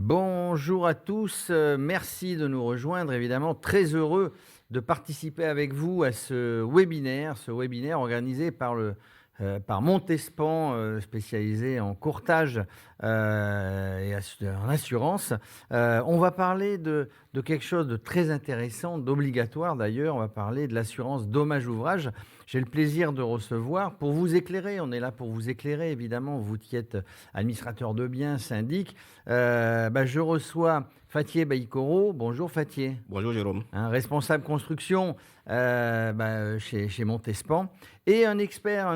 Bonjour à tous, merci de nous rejoindre. Évidemment, très heureux de participer avec vous à ce webinaire organisé par Montespan, spécialisé en courtage et en assurance. On va parler de quelque chose de très intéressant, d'obligatoire d'ailleurs. On va parler de l'assurance dommage-ouvrage. J'ai le plaisir de recevoir pour vous éclairer. On est là pour vous éclairer, évidemment, vous qui êtes administrateur de biens, syndic. Je reçois Fathier Baïkoro. Bonjour Fathier. Bonjour Jérôme. Un responsable construction chez Montespan. Et un expert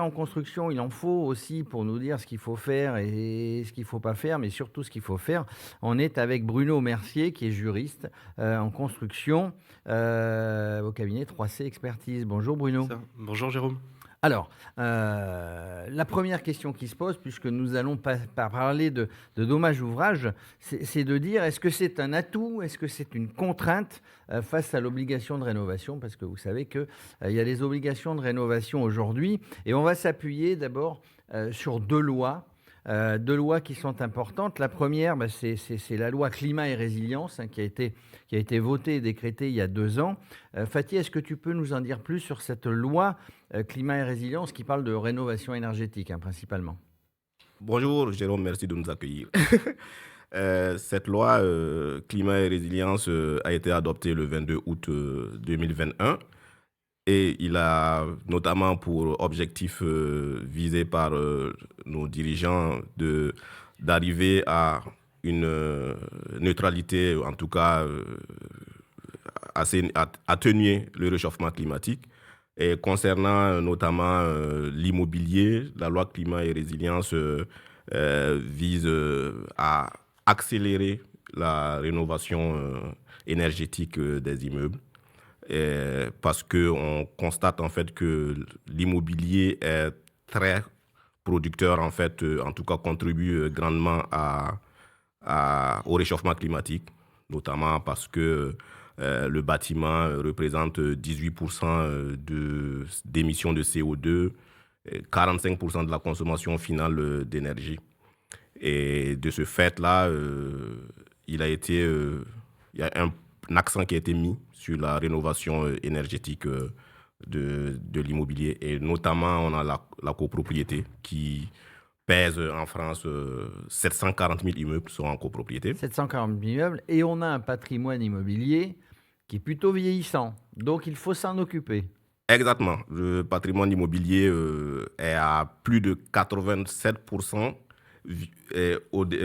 en construction, il en faut aussi pour nous dire ce qu'il faut faire et ce qu'il ne faut pas faire, mais surtout ce qu'il faut faire. On est avec Bruno Mercier, qui est juriste en construction au cabinet 3C Expertise. Bonjour Bruno. Bonjour Jérôme. Alors, la première question qui se pose, puisque nous allons parler de dommages ouvrages, c'est de dire, est-ce que c'est un atout, est-ce que c'est une contrainte face à l'obligation de rénovation? Parce que vous savez qu'il y a des obligations de rénovation aujourd'hui, et on va s'appuyer d'abord sur deux lois. Deux lois qui sont importantes. La première, c'est la loi climat et résilience qui a été votée et décrétée il y a 2 ans. Fatih, est-ce que tu peux nous en dire plus sur cette loi climat et résilience qui parle de rénovation énergétique principalement? Bonjour Jérôme, merci de nous accueillir. Cette loi climat et résilience a été adoptée le 22 août 2021 et il a notamment pour objectif visé par nos dirigeants d'arriver à une neutralité, en tout cas atténuer le réchauffement climatique. Et concernant notamment l'immobilier, la loi climat et résilience vise à accélérer la rénovation énergétique des immeubles. Parce qu'on constate en fait que l'immobilier est très producteur, en fait, en tout cas contribue grandement au réchauffement climatique, notamment parce que le bâtiment représente 18% d'émissions de CO2, 45% de la consommation finale d'énergie. Et de ce fait-là, il y a un accent qui a été mis sur la rénovation énergétique de l'immobilier. Et notamment, on a la copropriété qui pèse en France 740 000 immeubles sont en copropriété. 740 000 immeubles. Et on a un patrimoine immobilier qui est plutôt vieillissant. Donc, il faut s'en occuper. Exactement. Le patrimoine immobilier est à plus de 87%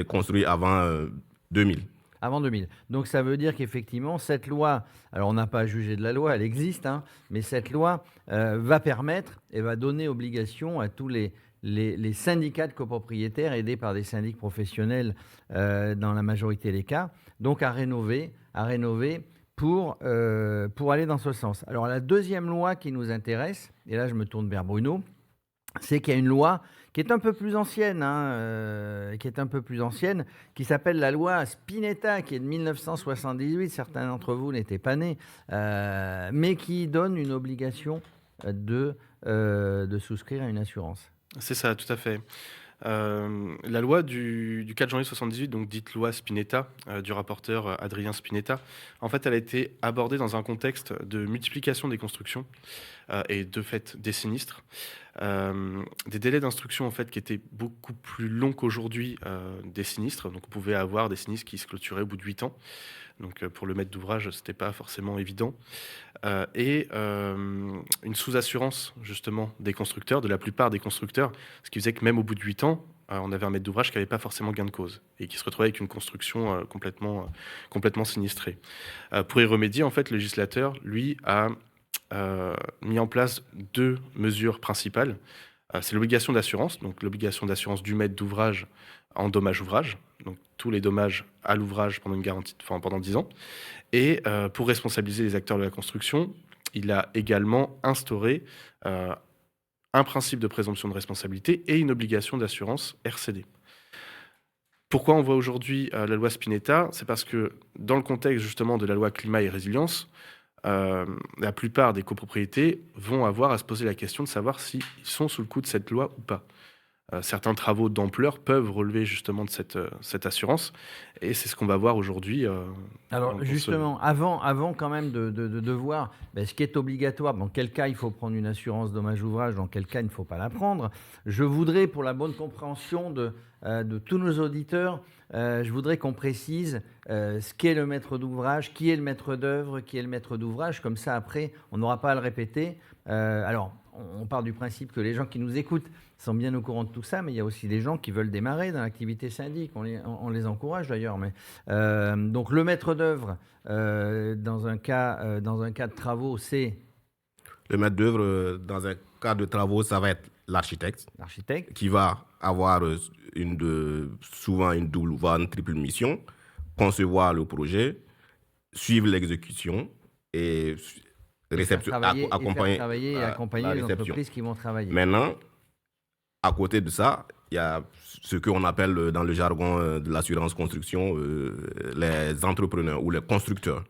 construit avant 2000. Avant 2000. Donc ça veut dire qu'effectivement, cette loi, alors on n'a pas à juger de la loi, elle existe, mais cette loi va permettre et va donner obligation à tous les syndicats de copropriétaires, aidés par des syndics professionnels dans la majorité des cas, donc à rénover pour aller dans ce sens. Alors la deuxième loi qui nous intéresse, et là je me tourne vers Bruno, c'est qu'il y a une loi qui est un peu plus ancienne, qui s'appelle la loi Spinetta, qui est de 1978. Certains d'entre vous n'étaient pas nés, mais qui donne une obligation de souscrire à une assurance. C'est ça, tout à fait. La loi du 4 janvier 78, donc dite loi Spinetta, du rapporteur Adrien Spinetta, en fait, elle a été abordée dans un contexte de multiplication des constructions et de fait des sinistres. Des délais d'instruction en fait qui étaient beaucoup plus longs qu'aujourd'hui des sinistres. Donc on pouvait avoir des sinistres qui se clôturaient au bout de 8 ans. Donc pour le maître d'ouvrage, c'était pas forcément évident. Une sous-assurance justement des constructeurs, de la plupart des constructeurs, ce qui faisait que même au bout de 8 ans, on avait un maître d'ouvrage qui n'avait pas forcément gain de cause et qui se retrouvait avec une construction complètement sinistrée. Pour y remédier, en fait, le législateur, lui, a mis en place 2 mesures principales. C'est l'obligation d'assurance, donc l'obligation d'assurance du maître d'ouvrage en dommage ouvrage, donc tous les dommages à l'ouvrage pendant une garantie, pendant 10 ans. Et pour responsabiliser les acteurs de la construction, il a également instauré un principe de présomption de responsabilité et une obligation d'assurance RCD. Pourquoi on voit aujourd'hui la loi Spinetta? C'est parce que dans le contexte justement de la loi climat et résilience, la plupart des copropriétés vont avoir à se poser la question de savoir s'ils sont sous le coup de cette loi ou pas. certains travaux d'ampleur peuvent relever justement de cette assurance. Et c'est ce qu'on va voir aujourd'hui. Alors justement, avant quand même de voir ce qui est obligatoire, dans quel cas il faut prendre une assurance dommage ouvrage, dans quel cas il ne faut pas la prendre, je voudrais, pour la bonne compréhension de tous nos auditeurs, je voudrais qu'on précise ce qu'est le maître d'ouvrage, qui est le maître d'œuvre, qui est le maître d'ouvrage, comme ça après on n'aura pas à le répéter. Alors on part du principe que les gens qui nous écoutent sont bien au courant de tout ça, mais il y a aussi des gens qui veulent démarrer dans l'activité syndic. On les encourage d'ailleurs. Mais, donc le maître d'œuvre, dans un cas de travaux, c'est Le maître d'œuvre, dans un cas de travaux, ça va être l'architecte l'architecte. qui va avoir souvent une double, voire une triple mission, concevoir le projet, suivre l'exécution et accompagner Et la accompagner les réception. entreprises qui vont travailler. Maintenant, à côté de ça, il y a ce qu'on appelle dans le jargon de l'assurance construction les entrepreneurs ou les constructeurs.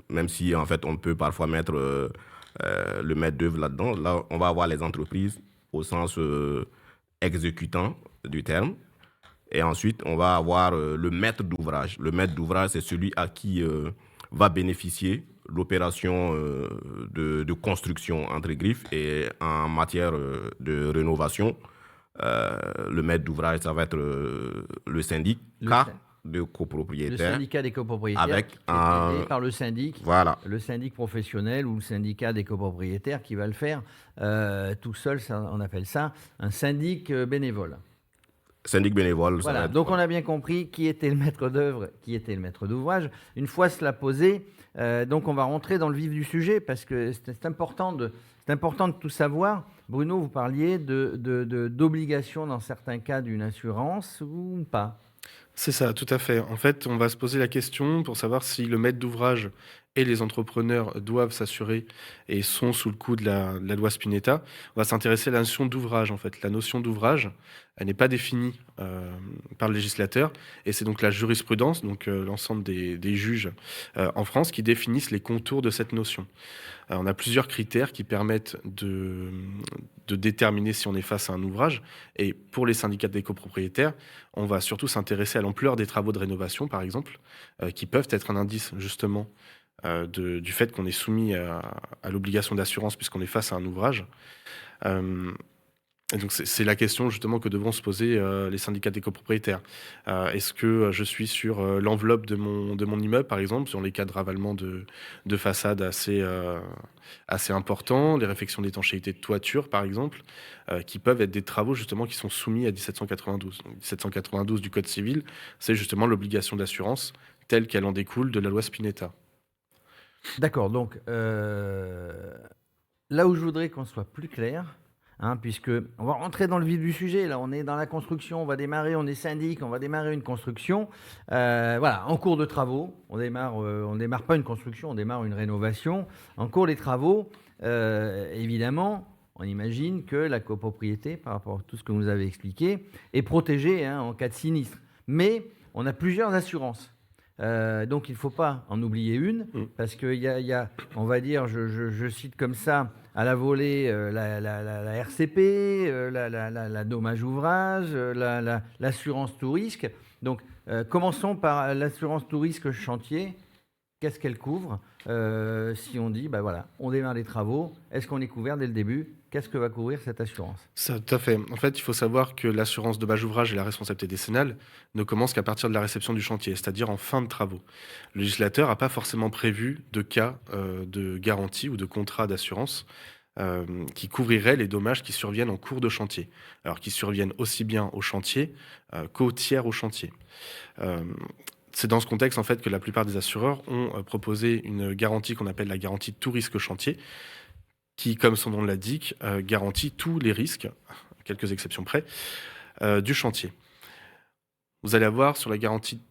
Même si en fait on peut parfois mettre le maître d'œuvre là-dedans. Là, on va avoir les entreprises au sens exécutant du terme. Et ensuite, on va avoir le maître d'ouvrage. Le maître d'ouvrage, c'est celui à qui va bénéficier l'opération de construction entre griffes. Et en matière de rénovation, le maître d'ouvrage, ça va être le syndicat de Le copropriétaires. syndicat des copropriétaires, Avec qui est aidé par le syndic, Voilà. le syndic professionnel ou le syndicat des copropriétaires qui va le faire tout seul. On appelle ça un syndic bénévole. Syndic bénévole. ça Voilà, va être- donc on a bien compris qui était le maître d'œuvre, qui était le maître d'ouvrage. Une fois cela posé, donc on va rentrer dans le vif du sujet parce que c'est important de tout savoir. Bruno, vous parliez d'obligation dans certains cas d'une assurance ou pas? C'est ça, tout à fait. En fait, on va se poser la question pour savoir si le maître d'ouvrage et les entrepreneurs doivent s'assurer et sont sous le coup de la loi Spinetta. On va s'intéresser à la notion d'ouvrage, en fait. La notion d'ouvrage, elle n'est pas définie par le législateur, et c'est donc la jurisprudence, donc l'ensemble des juges en France, qui définissent les contours de cette notion. On a plusieurs critères qui permettent de déterminer si on est face à un ouvrage. Et pour les syndicats des copropriétaires, on va surtout s'intéresser à l'ampleur des travaux de rénovation, par exemple, qui peuvent être un indice justement du fait qu'on est soumis à l'obligation d'assurance puisqu'on est face à un ouvrage. Et donc c'est la question justement que devront se poser les syndicats des copropriétaires. Est-ce que je suis sur l'enveloppe de mon immeuble, par exemple, sur les cas de ravalement de façade assez importants, les réfections d'étanchéité de toiture, par exemple, qui peuvent être des travaux justement qui sont soumis à 1792. Donc, 1792 du Code civil, c'est justement l'obligation d'assurance telle qu'elle en découle de la loi Spinetta. D'accord, donc là où je voudrais qu'on soit plus clair, puisque on va rentrer dans le vif du sujet, là on est dans la construction, on est syndic, on va démarrer une construction, voilà, en cours de travaux, on démarre pas une construction, on démarre une rénovation, en cours des travaux, évidemment, on imagine que la copropriété, par rapport à tout ce que vous avez expliqué, est protégée en cas de sinistre, mais on a plusieurs assurances. Donc il ne faut pas en oublier une, parce qu'il y a, on va dire, je cite comme ça, à la volée, la RCP, la dommage ouvrage, l'assurance tout risque. Donc commençons par l'assurance tout risque chantier. Qu'est-ce qu'elle couvre? Si on dit, voilà, on démarre les travaux, est-ce qu'on est couvert dès le début? Qu'est-ce que va couvrir cette assurance? Ça, tout à fait. En fait, il faut savoir que l'assurance dommage ouvrage et la responsabilité décennale ne commencent qu'à partir de la réception du chantier, c'est-à-dire en fin de travaux. Le législateur n'a pas forcément prévu de cas de garantie ou de contrat d'assurance qui couvriraient les dommages qui surviennent en cours de chantier. Alors qui surviennent aussi bien au chantier qu'au tiers au chantier. C'est dans ce contexte en fait que la plupart des assureurs ont proposé une garantie qu'on appelle la garantie tout risque chantier, qui, comme son nom l'indique, garantit tous les risques, à quelques exceptions près, du chantier. Vous allez avoir sur la garantie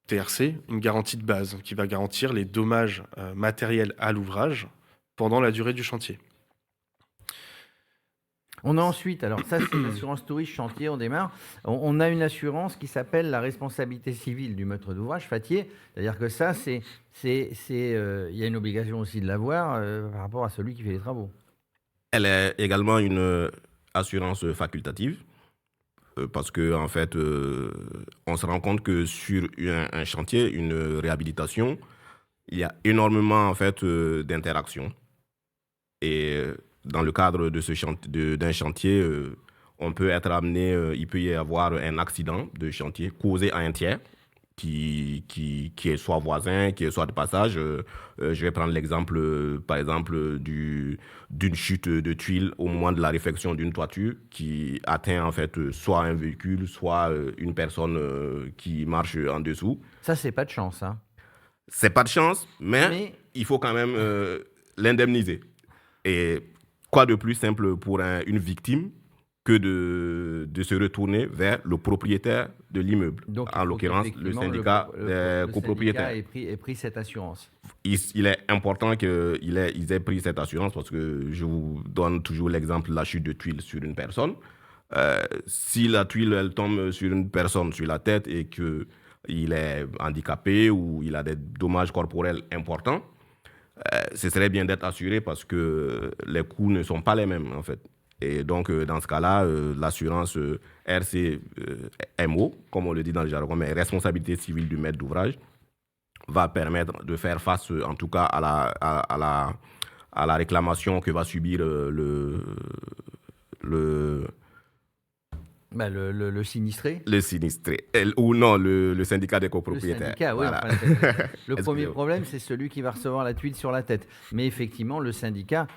TRC une garantie de base qui va garantir les dommages matériels à l'ouvrage pendant la durée du chantier. On a ensuite, alors ça c'est l'assurance touriste chantier, on démarre. On a une assurance qui s'appelle la responsabilité civile du maître d'ouvrage, FATIer. C'est-à-dire que ça, il y a une obligation aussi de l'avoir par rapport à celui qui fait les travaux. Elle est également une assurance facultative. parce que en fait, on se rend compte que sur un chantier, une réhabilitation, il y a énormément en fait d'interactions. Et dans le cadre de d'un chantier, on peut être amené, il peut y avoir un accident de chantier causé à un tiers qui est soit voisin, qui est soit de passage. Je vais prendre l'exemple, par exemple, d'une chute de tuiles au moment de la réfection d'une toiture qui atteint en fait soit un véhicule, soit une personne qui marche en dessous. Ça, c'est pas de chance, hein. C'est pas de chance, mais il faut quand même l'indemniser. Et quoi de plus simple pour une victime que de se retourner vers le propriétaire de l'immeuble, Donc, en l'occurrence le syndicat des copropriétaires. Le syndicat ait pris cette assurance. Il est important qu'ils aient pris cette assurance parce que je vous donne toujours l'exemple de la chute de tuiles sur une personne. Si la tuile elle tombe sur une personne sur la tête et qu'il est handicapé ou il a des dommages corporels importants, ce serait bien d'être assuré parce que les coûts ne sont pas les mêmes en fait. Et donc, dans ce cas-là, l'assurance RCMO, comme on le dit dans le jargon, mais responsabilité civile du maître d'ouvrage, va permettre de faire face, en tout cas, à la réclamation que va subir le sinistré. Le sinistré. Ou non, le syndicat des copropriétaires. Le syndicat, oui. Voilà. Enfin, le premier problème, c'est celui qui va recevoir la tuile sur la tête. Mais effectivement, le syndicat,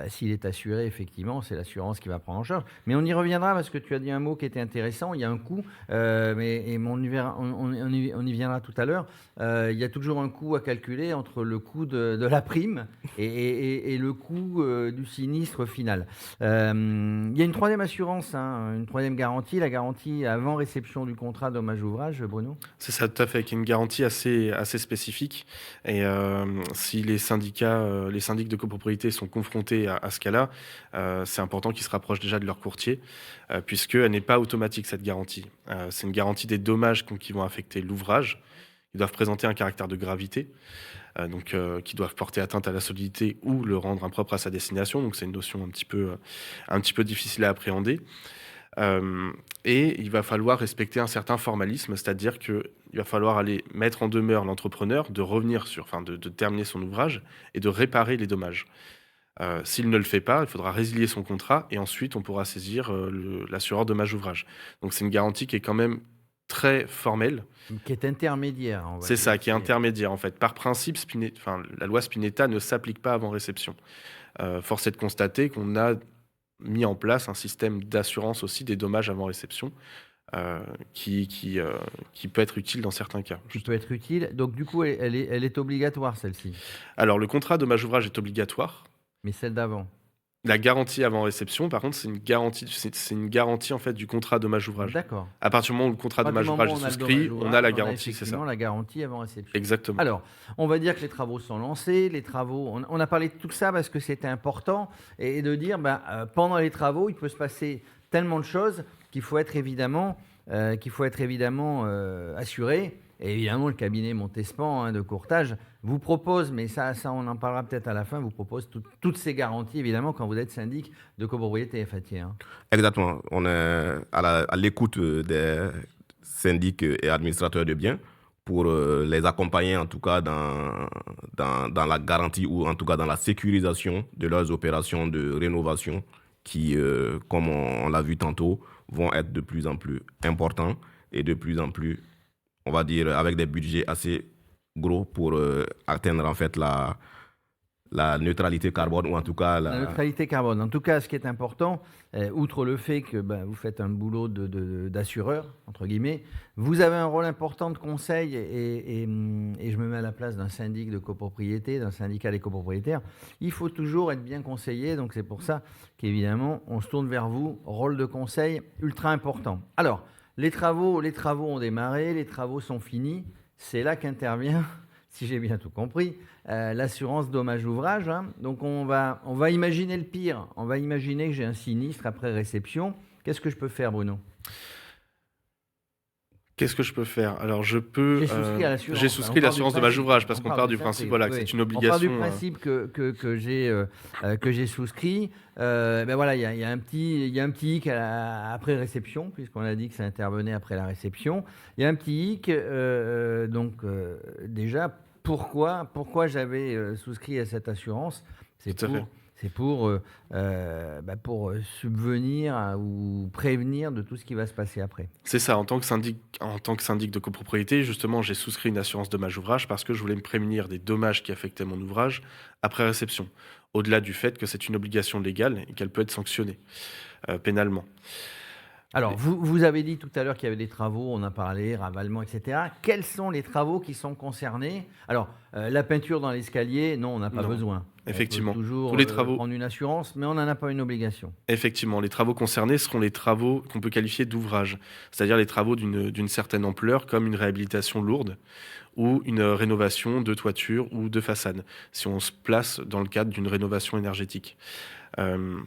s'il est assuré, effectivement, c'est l'assurance qui va prendre en charge. Mais on y reviendra parce que tu as dit un mot qui était intéressant. Il y a un coût, mais on y viendra tout à l'heure. Il y a toujours un coût à calculer entre le coût de la prime et le coût du sinistre final. Il y a une troisième assurance, une troisième garantie, la garantie avant réception du contrat dommage-ouvrage, Bruno. C'est ça, tout à fait, qui est une garantie assez spécifique. Et si les syndics de copropriété sont confrontés à ce cas-là, c'est important qu'ils se rapprochent déjà de leur courtier, puisqu'elle n'est pas automatique, cette garantie. C'est une garantie des dommages qui vont affecter l'ouvrage. Ils doivent présenter un caractère de gravité, qui doivent porter atteinte à la solidité ou le rendre impropre à sa destination. Donc c'est une notion un petit peu difficile à appréhender. Et il va falloir respecter un certain formalisme, c'est-à-dire qu'il va falloir aller mettre en demeure l'entrepreneur de revenir de terminer son ouvrage et de réparer les dommages. S'il ne le fait pas, il faudra résilier son contrat et ensuite on pourra saisir l'assureur dommage-ouvrage. Donc c'est une garantie qui est quand même très formelle. Qui est intermédiaire. C'est ça, qui est intermédiaire en fait. Par principe, la loi Spinetta ne s'applique pas avant réception. Force est de constater qu'on a mis en place un système d'assurance aussi des dommages avant réception qui peut être utile dans certains cas. Qui peut être utile. Donc du coup, elle est obligatoire celle-ci. Alors le contrat dommage-ouvrage est obligatoire. Mais celle d'avant. La garantie avant réception, par contre, c'est une garantie en fait du contrat dommage-ouvrage. D'accord. À partir du moment où le contrat dommage-ouvrage est souscrit, on a la garantie, c'est ça. La garantie avant réception. Exactement. Alors, on va dire que les travaux sont lancés. On a parlé de tout ça parce que c'était important et de dire, pendant les travaux, il peut se passer tellement de choses qu'il faut être évidemment assuré. Et évidemment, le cabinet Montespan de courtage vous propose, mais ça on en parlera peut-être à la fin, vous propose toutes ces garanties, évidemment, quand vous êtes syndic de copropriété, Fatih. Exactement. On est à l'écoute des syndics et administrateurs de biens pour les accompagner, en tout cas, dans la garantie ou en tout cas dans la sécurisation de leurs opérations de rénovation qui, comme on l'a vu tantôt, vont être de plus en plus importants et de plus en plus, on va dire, avec des budgets assez gros pour atteindre en fait la neutralité carbone ou en tout cas la neutralité carbone. En tout cas, ce qui est important, outre le fait que vous faites un boulot d'assureur, entre guillemets, vous avez un rôle important de conseil et je me mets à la place d'un syndic de copropriété, d'un syndicat des copropriétaires. Il faut toujours être bien conseillé, donc c'est pour ça qu'évidemment, on se tourne vers vous. Rôle de conseil ultra important. Alors, les travaux ont démarré, les travaux sont finis. C'est là qu'intervient, si j'ai bien tout compris, l'assurance dommage-ouvrage. Donc on va imaginer le pire. On va imaginer que j'ai un sinistre après réception. Qu'est-ce que je peux faire, Bruno ? Qu'est-ce que je peux faire? Alors je peux, J'ai souscrit à l'assurance. j'ai On souscrit part du l'assurance dommage principe, ouvrage parce on qu'on part part de du ça, principe, c'est voilà, que oui, c'est une on part du obligation, principe que j'ai souscrit. Ben voilà, il y a un petit hic après réception, puisqu'on a dit que ça intervenait après la réception. Il y a un petit hic, déjà, pourquoi j'avais souscrit à cette assurance? C'est tout à fait. pour subvenir ou prévenir de tout ce qui va se passer après. C'est ça, en tant que syndic de copropriété, justement, j'ai souscrit une assurance dommage ouvrage parce que je voulais me prémunir des dommages qui affectaient mon ouvrage après réception, au-delà du fait que c'est une obligation légale et qu'elle peut être sanctionnée, pénalement. Alors, vous avez dit tout à l'heure qu'il y avait des travaux, on a parlé, ravalement, etc. Quels sont les travaux qui sont concernés? Alors, la peinture dans l'escalier, non, on n'a pas Non, besoin. On peut effectivement. Tous toujours les travaux prendre une assurance, mais on n'en a pas une obligation. Effectivement, les travaux concernés seront les travaux qu'on peut qualifier d'ouvrages, c'est-à-dire les travaux d'une certaine ampleur, comme une réhabilitation lourde ou une rénovation de toiture ou de façade, si on se place dans le cadre d'une rénovation énergétique. Euh,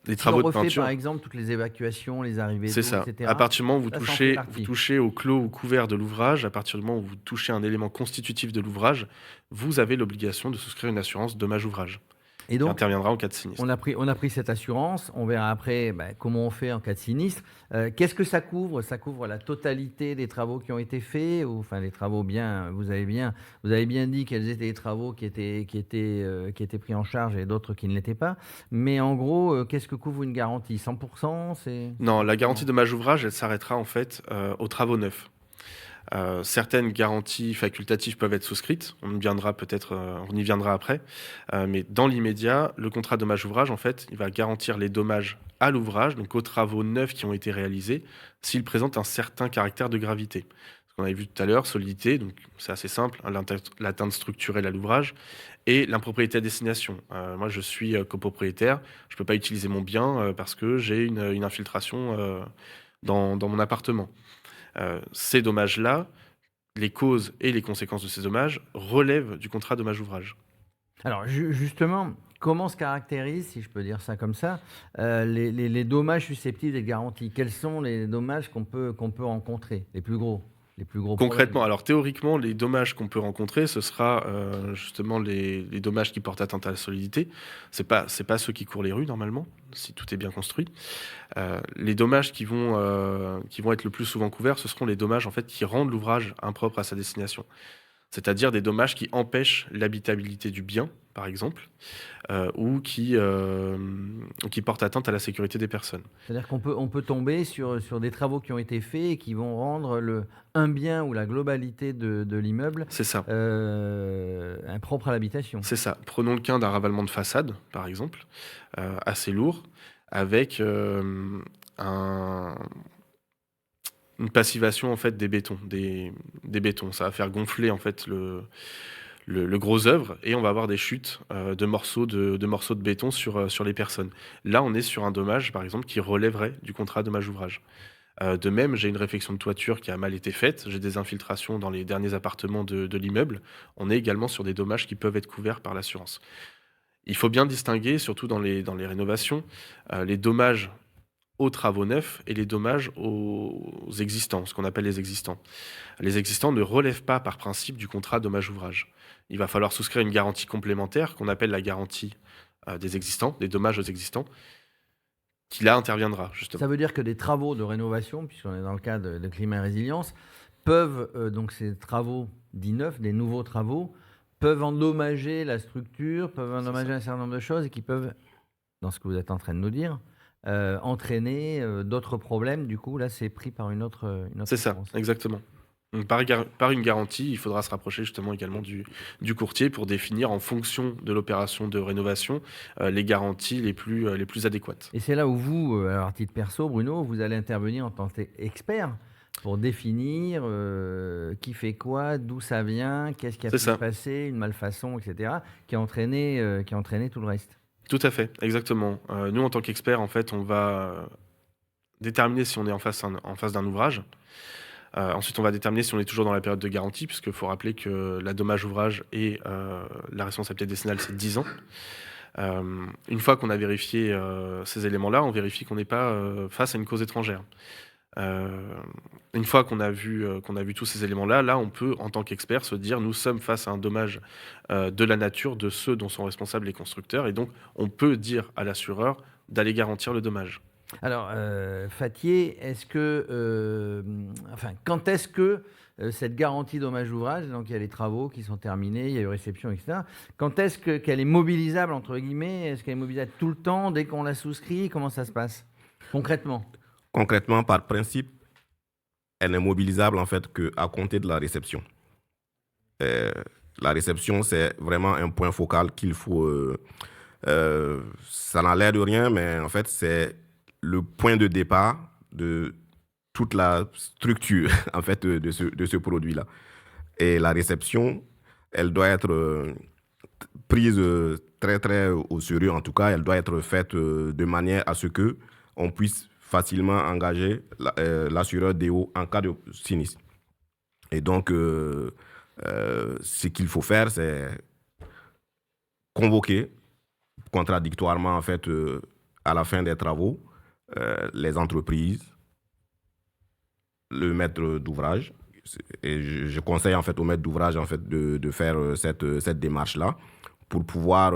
les Si on travaux de refait, peinture, par exemple, toutes les évacuations, les arrivées c'est d'eau, ça. etc., À partir du moment où vous ça s'en fait touchez, partie. au clos ou couvert de l'ouvrage, à partir du moment où vous touchez un élément constitutif de l'ouvrage, vous avez l'obligation de souscrire une assurance dommage ouvrage Et qui donc, interviendra en cas de sinistre. on a pris cette assurance, on verra après comment on fait en cas de sinistre. Qu'est-ce que ça couvre? Ça couvre la totalité des travaux qui ont été faits, ou enfin les travaux bien, vous avez bien dit quels étaient les travaux qui étaient pris en charge et d'autres qui ne l'étaient pas. Mais en gros, qu'est-ce que couvre une garantie? 100%? Non, la garantie Non. dommage ouvrage, elle s'arrêtera en fait aux travaux neufs. Certaines garanties facultatives peuvent être souscrites. On y viendra après. Mais dans l'immédiat, le contrat dommage ouvrage, en fait, il va garantir les dommages à l'ouvrage, donc aux travaux neufs qui ont été réalisés, s'ils présentent un certain caractère de gravité. Ce qu'on avait vu tout à l'heure, solidité, donc c'est assez simple, hein, l'atteinte structurelle à l'ouvrage, et l'impropriété à destination. Moi, je suis copropriétaire, je ne peux pas utiliser mon bien parce que j'ai une infiltration dans mon appartement. Ces dommages-là, les causes et les conséquences de ces dommages relèvent du contrat dommage ouvrage. Alors justement, comment se caractérisent, si je peux dire ça comme ça, les dommages susceptibles d'être garantis? Quels sont les dommages qu'on peut rencontrer, les plus gros Concrètement, problèmes? alors théoriquement, les dommages qu'on peut rencontrer, ce sera justement les dommages qui portent atteinte à la solidité. C'est pas ceux qui courent les rues normalement, si tout est bien construit. Les dommages qui vont être le plus souvent couverts, ce seront les dommages en fait qui rendent l'ouvrage impropre à sa destination. C'est-à-dire des dommages qui empêchent l'habitabilité du bien, par exemple, ou qui portent atteinte à la sécurité des personnes. C'est-à-dire on peut tomber sur des travaux qui ont été faits et qui vont rendre un bien ou la globalité de l'immeuble C'est ça. impropre à l'habitation. C'est ça. Prenons le cas d'un ravalement de façade, par exemple, assez lourd, avec une passivation en fait des bétons, des bétons. Ça va faire gonfler en fait le gros œuvre et on va avoir des chutes de morceaux de béton sur les personnes. Là, on est sur un dommage, par exemple, qui relèverait du contrat dommage ouvrage. De même, j'ai une réfection de toiture qui a mal été faite, j'ai des infiltrations dans les derniers appartements de l'immeuble. On est également sur des dommages qui peuvent être couverts par l'assurance. Il faut bien distinguer, surtout dans les rénovations, les dommages aux travaux neufs et les dommages aux existants, ce qu'on appelle les existants. Les existants ne relèvent pas par principe du contrat dommage ouvrage. Il va falloir souscrire une garantie complémentaire qu'on appelle la garantie des existants, des dommages aux existants, qui là interviendra justement. Ça veut dire que des travaux de rénovation, puisqu'on est dans le cas de climat et résilience, peuvent, donc ces travaux dits neufs, des nouveaux travaux, peuvent endommager la structure, peuvent endommager un certain nombre de choses et qui peuvent, dans ce que vous êtes en train de nous dire, entraîner d'autres problèmes. Du coup, là, c'est pris par une autre C'est ça, assurance. exactement. Donc, par une garantie, il faudra se rapprocher justement également du courtier pour définir en fonction de l'opération de rénovation les garanties les plus adéquates. Et c'est là où vous, alors à titre perso, Bruno, vous allez intervenir en tant qu'expert pour définir qui fait quoi, d'où ça vient, qu'est-ce qui a pu se passer, une malfaçon, etc., qui a entraîné tout le reste. Tout à fait, exactement. Nous, en tant qu'experts, en fait, on va déterminer si on est en face d'un ouvrage. Ensuite, on va déterminer si on est toujours dans la période de garantie, puisqu'il faut rappeler que la dommage ouvrage et la responsabilité décennale, c'est 10 ans. Une fois qu'on a vérifié ces éléments-là, on vérifie qu'on n'est pas face à une cause étrangère. Une fois qu'on a vu tous ces éléments-là, là, on peut, en tant qu'expert, se dire nous sommes face à un dommage de la nature de ceux dont sont responsables les constructeurs, et donc on peut dire à l'assureur d'aller garantir le dommage. Alors, Fathier, quand est-ce que cette garantie dommage ouvrage, donc il y a les travaux qui sont terminés, il y a eu réception, etc. Quand est-ce qu'elle est mobilisable, entre guillemets? Est-ce qu'elle est mobilisable tout le temps, dès qu'on la souscrit? Comment ça se passe concrètement? Concrètement, par principe, elle n'est mobilisable en fait qu'à compter de la réception. La réception, c'est vraiment un point focal qu'il faut... ça n'a l'air de rien, mais en fait, c'est le point de départ de toute la structure en fait, de ce produit-là. Et la réception, elle doit être prise très, très au sérieux. En tout cas, elle doit être faite de manière à ce qu'on puisse facilement engager l'assureur DO en cas de sinistre. Et donc, ce qu'il faut faire, c'est convoquer contradictoirement, en fait, à la fin des travaux, les entreprises, le maître d'ouvrage. Et je conseille en fait au maître d'ouvrage en fait de faire cette démarche-là pour pouvoir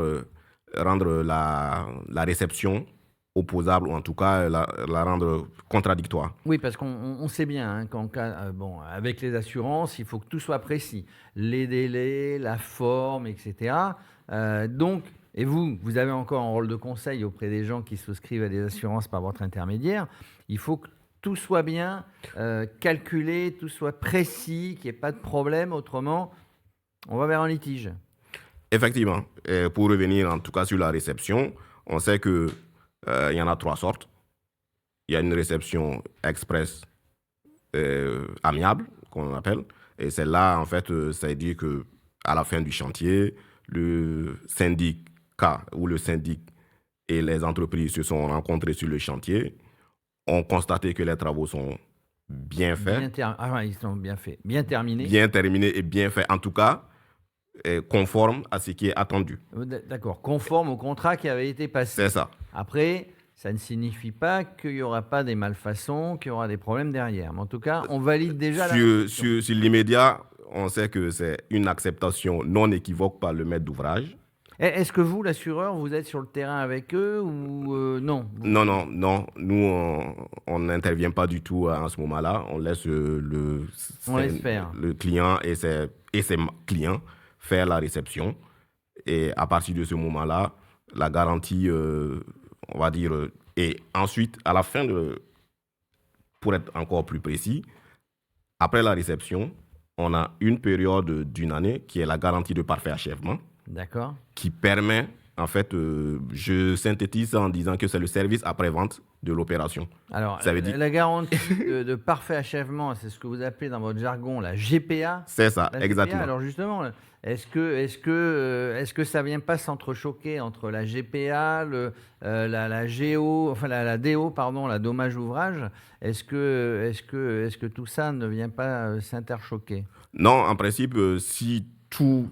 rendre la réception opposable, ou en tout cas la rendre contradictoire. Oui, parce qu'on sait bien avec les assurances, il faut que tout soit précis. Les délais, la forme, etc. Et vous avez encore un rôle de conseil auprès des gens qui souscrivent à des assurances par votre intermédiaire. Il faut que tout soit bien calculé, tout soit précis, qu'il n'y ait pas de problème. Autrement, on va vers un litige. Effectivement. Et pour revenir en tout cas sur la réception, on sait qu'il y en a 3 sortes. Il y a une réception express amiable, qu'on appelle. Et celle-là, en fait, ça veut dire qu'à la fin du chantier, le syndicat ou le syndic et les entreprises se sont rencontrés sur le chantier, ont constaté que les travaux sont bien faits. Ils sont bien faits, bien terminés. Bien terminés et bien faits, en tout cas, conformes à ce qui est attendu. D'accord, conforme au contrat qui avait été passé. C'est ça. Après, ça ne signifie pas qu'il n'y aura pas des malfaçons, qu'il y aura des problèmes derrière. Mais en tout cas, on valide déjà sur l'immédiat, on sait que c'est une acceptation non équivoque par le maître d'ouvrage. Est-ce que vous, l'assureur, vous êtes sur le terrain avec eux ou non? Non. Nous, on n'intervient pas du tout à ce moment-là. On laisse le client et ses clients faire la réception. Et à partir de ce moment-là, la garantie, on va dire... et ensuite, à la fin pour être encore plus précis, après la réception, on a une période d'une année qui est la garantie de parfait achèvement. D'accord. Qui permet, en fait, je synthétise ça en disant que c'est le service après-vente de l'opération. Alors, ça veut dire... la garantie de parfait achèvement, c'est ce que vous appelez dans votre jargon la GPA. C'est ça, exactement. Alors justement, est-ce que ça ne vient pas s'entrechoquer entre la GPA, la GO, enfin la DO, pardon, la dommage ouvrage? Est-ce que tout ça ne vient pas s'interchoquer? Non, en principe, si tout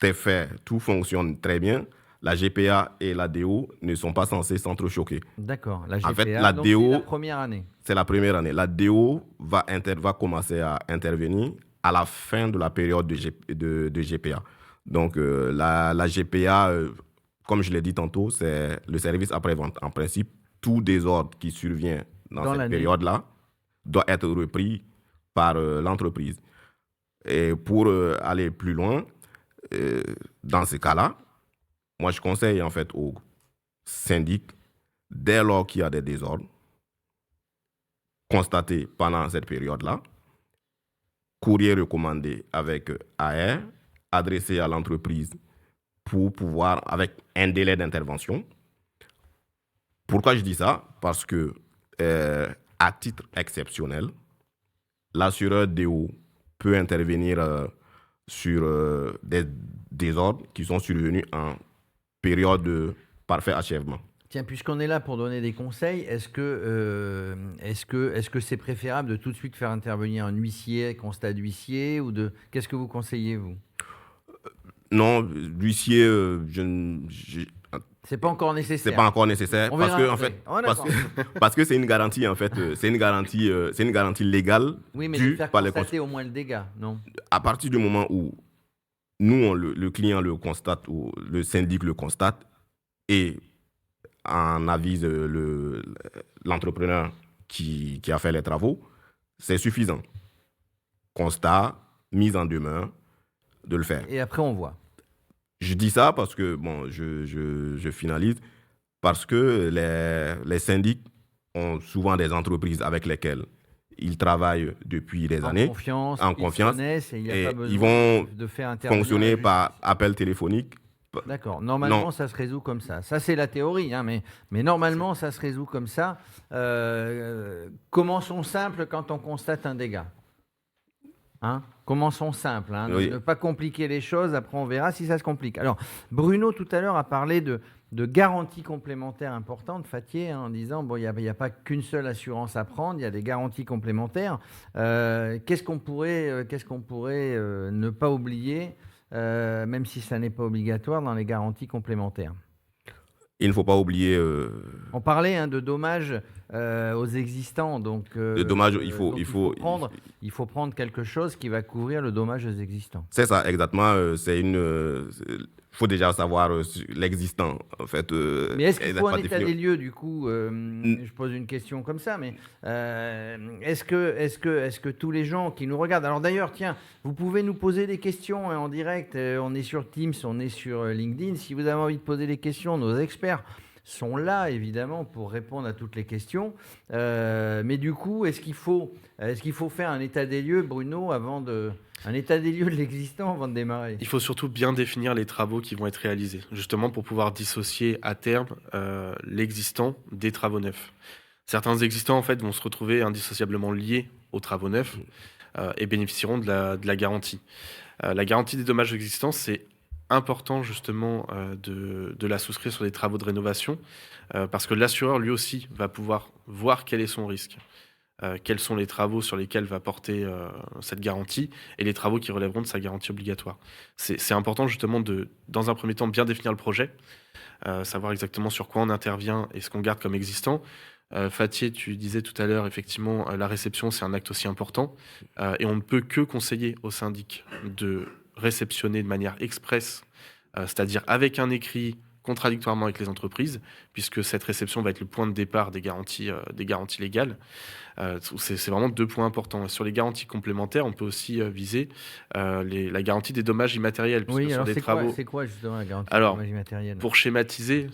est fait, tout fonctionne très bien, la GPA et la DO ne sont pas censés s'entrechoquer. D'accord. La GPA, en fait, la donc DO, c'est la première année. C'est la première année. La DO va commencer à intervenir à la fin de la période de GPA. Donc, la GPA, comme je l'ai dit tantôt, c'est le service après-vente. En principe, tout désordre qui survient dans cette période-là doit être repris par l'entreprise. Et pour aller plus loin, dans ce cas-là, moi, je conseille en fait aux syndics, dès lors qu'il y a des désordres constatés pendant cette période-là, courrier recommandé avec AR, adressé à l'entreprise pour pouvoir, avec un délai d'intervention. Pourquoi je dis ça? Parce que, à titre exceptionnel, l'assureur DO peut intervenir sur des désordres qui sont survenus en période de parfait achèvement. Tiens, puisqu'on est là pour donner des conseils, est-ce que c'est préférable de tout de suite faire intervenir un huissier, constat d'huissier, ou qu'est-ce que vous conseillez, vous? Non, l'huissier, C'est pas encore nécessaire. C'est pas encore nécessaire On parce verra que en après. fait, parce que c'est une garantie en fait, c'est une garantie légale Oui, mais de due faire par les constater au moins le dégât, non? à partir du moment où nous le client le constate ou le syndic le constate et en avise l'entrepreneur qui a fait les travaux, c'est suffisant. Constat, mise en demeure de le faire. Et après, on voit. Je dis ça parce que, bon, je finalise, parce que les syndics ont souvent des entreprises avec lesquelles ils travaillent depuis des années, en Ils confiance, se connaissent et il n'y a et pas besoin ils vont de faire intervenir fonctionner la par justice. appel téléphonique. D'accord. Normalement, Non. ça se résout comme ça. Ça, c'est la théorie, hein, mais normalement, ça se résout comme ça. Commençons simple quand on constate un dégât. Hein, commençons simple, hein, Oui. ne pas compliquer les choses, après on verra si ça se complique. Alors, Bruno, tout à l'heure, a parlé de garanties complémentaires importantes, Fathier, hein, en disant, bon, il n'y a pas qu'une seule assurance à prendre, il y a des garanties complémentaires. Qu'est-ce qu'on pourrait ne pas oublier, même si ça n'est pas obligatoire, dans les garanties complémentaires? Il ne faut pas oublier On parlait, hein, de dommages aux existants, donc le dommage. Il donc faut il faut prendre quelque chose qui va couvrir le dommage aux existants. C'est ça, exactement. Il faut déjà savoir l'existant, en fait. Mais est-ce qu'il faut un pas état définir. des lieux, du coup je pose une question comme ça, mais est-ce que tous les gens qui nous regardent... Alors d'ailleurs, tiens, vous pouvez nous poser des questions, hein, en direct. On est sur Teams, on est sur LinkedIn. Si vous avez envie de poser des questions, nos experts sont là, évidemment, pour répondre à toutes les questions. Mais du coup, est-ce qu'il faut faire un état des lieux, Bruno, un état des lieux de l'existant avant de démarrer? Il faut surtout bien définir les travaux qui vont être réalisés, justement pour pouvoir dissocier à terme l'existant des travaux neufs. Certains existants, en fait, vont se retrouver indissociablement liés aux travaux neufs et bénéficieront de la garantie. La garantie des dommages existants, c'est important justement de la souscrire sur des travaux de rénovation parce que l'assureur, lui aussi, va pouvoir voir quel est son risque. Quels sont les travaux sur lesquels va porter cette garantie et les travaux qui relèveront de sa garantie obligatoire. C'est important justement dans un premier temps, bien définir le projet, savoir exactement sur quoi on intervient et ce qu'on garde comme existant. Fathier, tu disais tout à l'heure, effectivement, la réception, c'est un acte aussi important et on ne peut que conseiller au syndic de réceptionner de manière expresse, c'est-à-dire avec un écrit contradictoirement avec les entreprises, puisque cette réception va être le point de départ des garanties légales. C'est vraiment 2 points importants. Sur les garanties complémentaires, on peut aussi viser la garantie des dommages immatériels. Oui, alors des travaux... c'est quoi justement la garantie Alors, des dommages immatériels? Pour schématiser,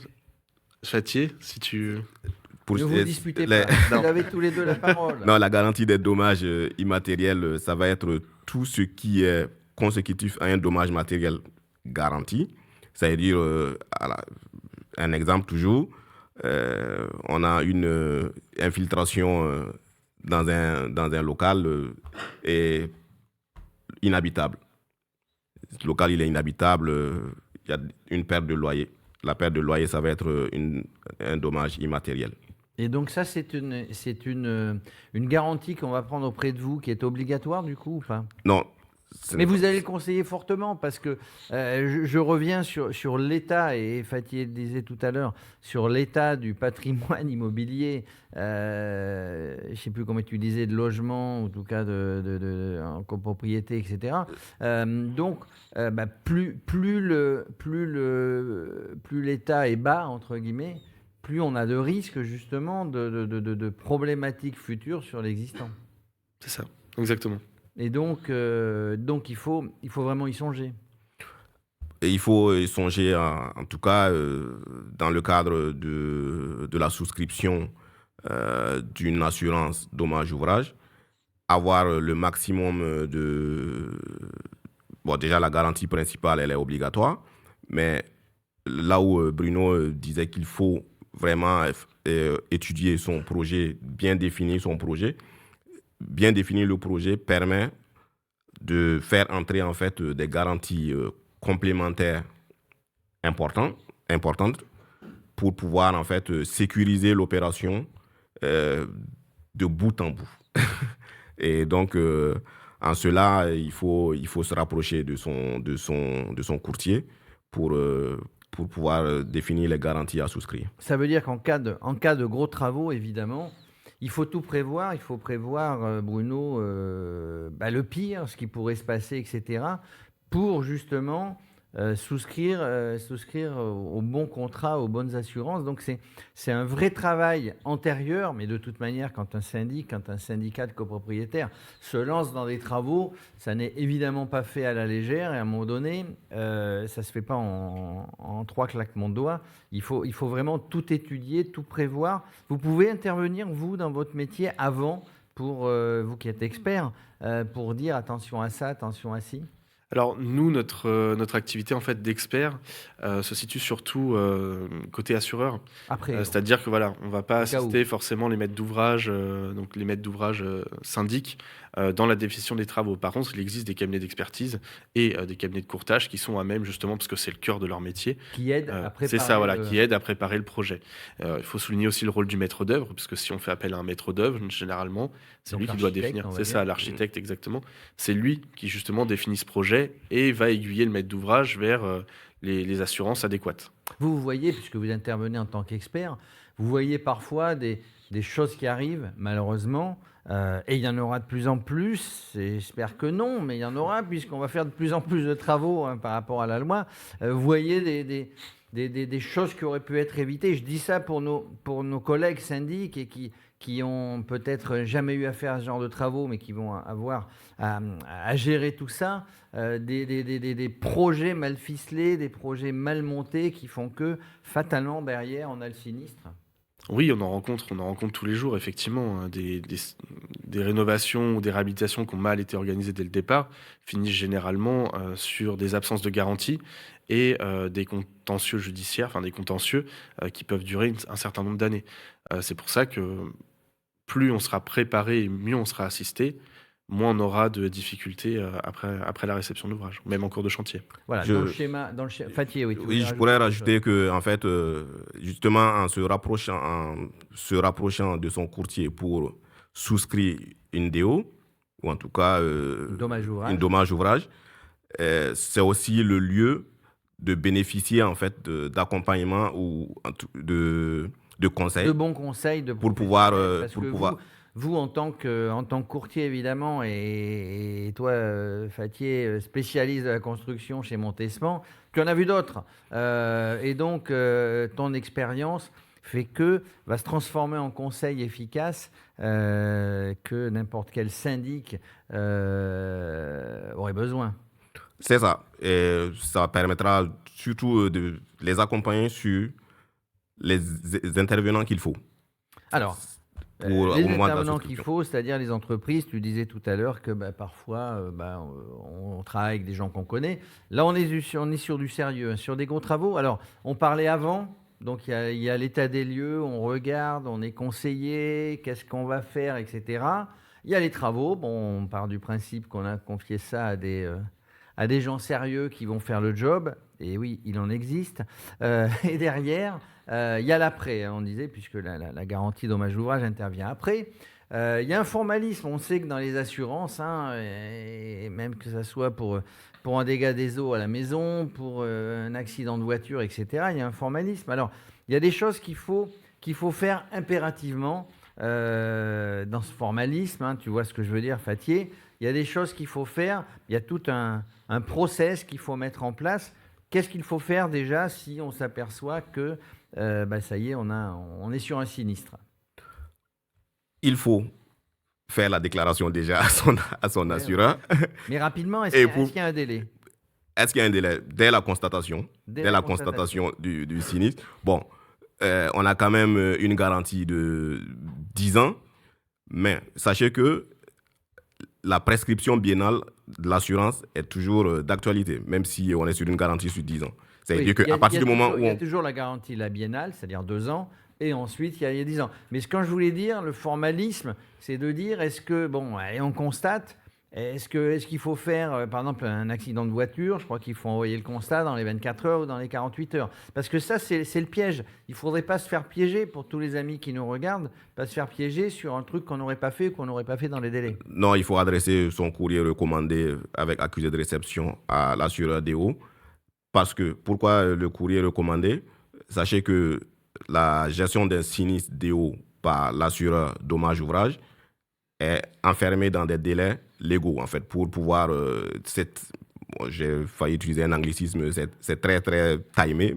Fathier, si tu... Ne vous disputez pas, vous avez tous les deux la parole. Non, la garantie des dommages immatériels, ça va être tout ce qui est consécutif à un dommage matériel garanti. C'est-à-dire, un exemple toujours, on a une infiltration dans un local et inhabitable. Le local, il est inhabitable, il y a une perte de loyer. La perte de loyer, ça va être un dommage immatériel. Et donc ça, c'est une garantie qu'on va prendre auprès de vous, qui est obligatoire du coup ou pas? Non. Mais vous allez le conseiller fortement parce que je reviens sur l'état, et Fathier le disait tout à l'heure, sur l'état du patrimoine immobilier, je ne sais plus comment tu disais, de logement, ou en tout cas en copropriété, etc. Donc, plus l'état est bas, entre guillemets, plus on a de risques justement de problématiques futures sur l'existant. C'est ça, exactement. Et donc il faut vraiment y songer. Et il faut y songer, en tout cas, dans le cadre de la souscription d'une assurance dommage-ouvrage, avoir le maximum de... Bon, déjà, la garantie principale, elle est obligatoire, mais là où Bruno disait qu'il faut vraiment étudier son projet, bien définir son projet, bien définir le projet permet de faire entrer en fait des garanties complémentaires importantes pour pouvoir en fait sécuriser l'opération de bout en bout. Et donc en cela il faut se rapprocher de son courtier pour pour pouvoir définir les garanties à souscrire. Ça veut dire qu'en cas de gros travaux, évidemment, il faut tout prévoir. Il faut prévoir, Bruno, le pire, ce qui pourrait se passer, etc., pour justement souscrire au bon contrat, aux bonnes assurances. Donc c'est un vrai travail antérieur, mais de toute manière, quand un syndicat de copropriétaires se lance dans des travaux, ça n'est évidemment pas fait à la légère, et à un moment donné, ça ne se fait pas en 3 claquements de doigts. Il faut vraiment tout étudier, tout prévoir. Vous pouvez intervenir, vous, dans votre métier, avant, pour vous qui êtes expert, pour dire attention à ça, attention à ci. Alors nous, notre activité en fait d'expert se situe surtout côté assureur. Après, C'est-à-dire que voilà, on va pas Au cas où. assister forcément les maîtres d'ouvrage, donc les maîtres d'ouvrage syndics, dans la définition des travaux. Par contre, il existe des cabinets d'expertise et des cabinets de courtage qui sont à même justement, parce que c'est le cœur de leur métier, qui aide à préparer. c'est ça, voilà, qui aide à préparer le projet. Il faut souligner aussi le rôle du maître d'œuvre, parce que si on fait appel à un maître d'œuvre, généralement, c'est Donc lui qui doit l'architecte, définir. on va C'est dire. ça, l'architecte, exactement. C'est lui qui justement définit ce projet et va aiguiller le maître d'ouvrage vers les assurances adéquates. Vous voyez, puisque vous intervenez en tant qu'expert, vous voyez parfois des choses qui arrivent, malheureusement, et il y en aura de plus en plus, et j'espère que non, mais il y en aura, puisqu'on va faire de plus en plus de travaux par rapport à la loi. Vous voyez des choses qui auraient pu être évitées. Je dis ça pour nos collègues syndics et qui ont peut-être jamais eu affaire à ce genre de travaux, mais qui vont avoir à gérer tout ça, des projets mal ficelés, des projets mal montés qui font que, fatalement, derrière, on a le sinistre. Oui, on en rencontre tous les jours, effectivement, hein, des rénovations ou des réhabilitations qui ont mal été organisées dès le départ finissent généralement sur des absences de garantie et des contentieux judiciaires, enfin des contentieux qui peuvent durer un certain nombre d'années. C'est pour ça que plus on sera préparé et mieux on sera assisté, moins on aura de difficultés après la réception de l'ouvrage, même en cours de chantier. Voilà, Je- dans le schéma, Fatih, oui. tu voulais Oui, je rajouter pourrais quelque rajouter que, en fait, justement, en se rapprochant de son courtier pour souscrire une DO, ou en tout cas chose. Dommage ouvrage. une dommage ouvrage, c'est aussi le lieu de bénéficier en fait d'accompagnement ou de conseils. De bons conseils de Pour pouvoir, professionnels, parce pour que pouvoir- vous, en tant que courtier, évidemment, et toi, Fatih, spécialiste de la construction chez Montespan, tu en as vu d'autres. Et donc, ton expérience fait que va se transformer en conseil efficace que n'importe quel syndic aurait besoin. C'est ça. Et ça permettra surtout de les accompagner sur les intervenants qu'il faut. Alors, Pour- les au moment de la intervenants qu'il souscription. faut, c'est-à-dire les entreprises, tu disais tout à l'heure que parfois on travaille avec des gens qu'on connaît. Là, on est sur du sérieux, hein, sur des gros travaux. Alors, on parlait avant, donc il y a l'état des lieux, on regarde, on est conseillé, qu'est-ce qu'on va faire, etc. Il y a les travaux, bon, on part du principe qu'on a confié ça à des gens sérieux qui vont faire le job, et oui, il en existe. Et derrière, il y a l'après, hein, on disait, puisque la garantie dommage ouvrage intervient après. Il y a un formalisme, on sait que dans les assurances, hein, et même que ce soit pour un dégât des eaux à la maison, pour un accident de voiture, etc., il y a un formalisme. Alors, il y a des choses qu'il faut faire impérativement dans ce formalisme, hein, tu vois ce que je veux dire, Fatih. Il y a des choses qu'il faut faire, il y a tout un process qu'il faut mettre en place. Qu'est-ce qu'il faut faire déjà si on s'aperçoit que ça y est, on est sur un sinistre? Il faut faire la déclaration déjà à son Ouais, assureur. Mais rapidement, est-ce Et qu'il y a un délai? Est-ce qu'il y a un délai dès la constatation, Dès dès la la constatation du sinistre? Bon, on a quand même une garantie de 10 ans, mais sachez que la prescription biennale de l'assurance est toujours d'actualité, même si on est sur une garantie sur 10 ans. Oui, C'est-à-dire qu'à partir du moment où il y a on... toujours la garantie, la biennale, c'est-à-dire 2 ans, et ensuite il y a 10 ans. Mais ce que je voulais dire, le formalisme, c'est de dire, est-ce que, bon, allez, on constate, est-ce qu'il faut faire, par exemple, un accident de voiture, je crois qu'il faut envoyer le constat dans les 24 heures ou dans les 48 heures. Parce que ça, c'est le piège. Il ne faudrait pas se faire piéger, pour tous les amis qui nous regardent, pas se faire piéger sur un truc qu'on n'aurait pas fait ou qu'on n'aurait pas fait dans les délais. Non, il faut adresser son courrier recommandé avec accusé de réception à l'assureur DO Parce que, pourquoi le courrier recommandé? Sachez que la gestion d'un sinistre DO par l'assureur dommage-ouvrage est enfermée dans des délais légaux, en fait, pour pouvoir... j'ai failli utiliser un anglicisme, c'est très, très timé.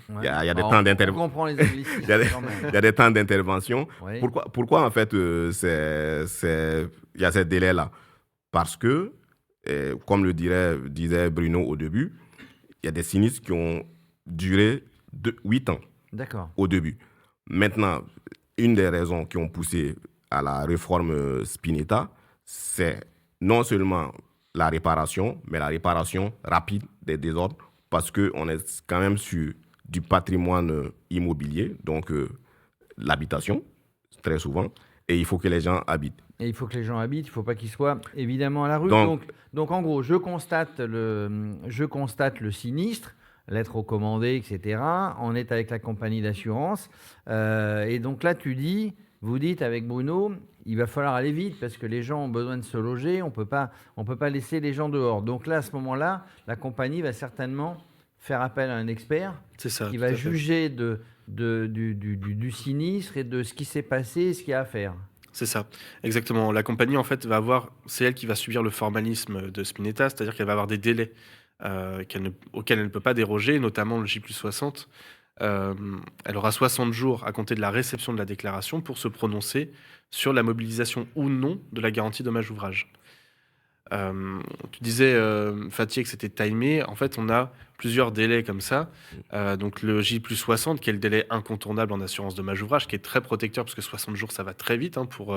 Ouais. Il y a des Alors, temps on d'intervention. comprend les anglicismes Il y a des, quand même. il y a des temps d'intervention. Oui. Pourquoi en fait, il y a ces délais-là? Parce que, comme disait Bruno au début, il y a des sinistres qui ont duré 8 ans D'accord. au début. Maintenant, une des raisons qui ont poussé à la réforme Spinetta, c'est non seulement la réparation, mais la réparation rapide des désordres, parce qu'on est quand même sur du patrimoine immobilier, donc l'habitation, très souvent, et il faut que les gens habitent. Et il faut que les gens habitent, il ne faut pas qu'ils soient évidemment à la rue. Donc, Donc en gros, je constate le sinistre, lettre recommandée, etc. On est avec la compagnie d'assurance. Et donc là, vous dites avec Bruno, il va falloir aller vite parce que les gens ont besoin de se loger, on peut pas laisser les gens dehors. Donc là, à ce moment-là, la compagnie va certainement faire appel à un expert C'est ça. qui tout va à fait. juger du sinistre et de ce qui s'est passé et ce qu'il y a à faire. C'est ça, exactement. La compagnie, en fait, c'est elle qui va subir le formalisme de Spinetta, c'est-à-dire qu'elle va avoir des délais auxquels elle ne peut pas déroger, notamment le J+60. Elle aura 60 jours à compter de la réception de la déclaration pour se prononcer sur la mobilisation ou non de la garantie dommage-ouvrage. Tu disais, Fatih, que c'était timé. En fait, on a plusieurs délais comme ça. Donc le J+60, qui est le délai incontournable en assurance dommage-ouvrage, qui est très protecteur, parce que 60 jours, ça va très vite pour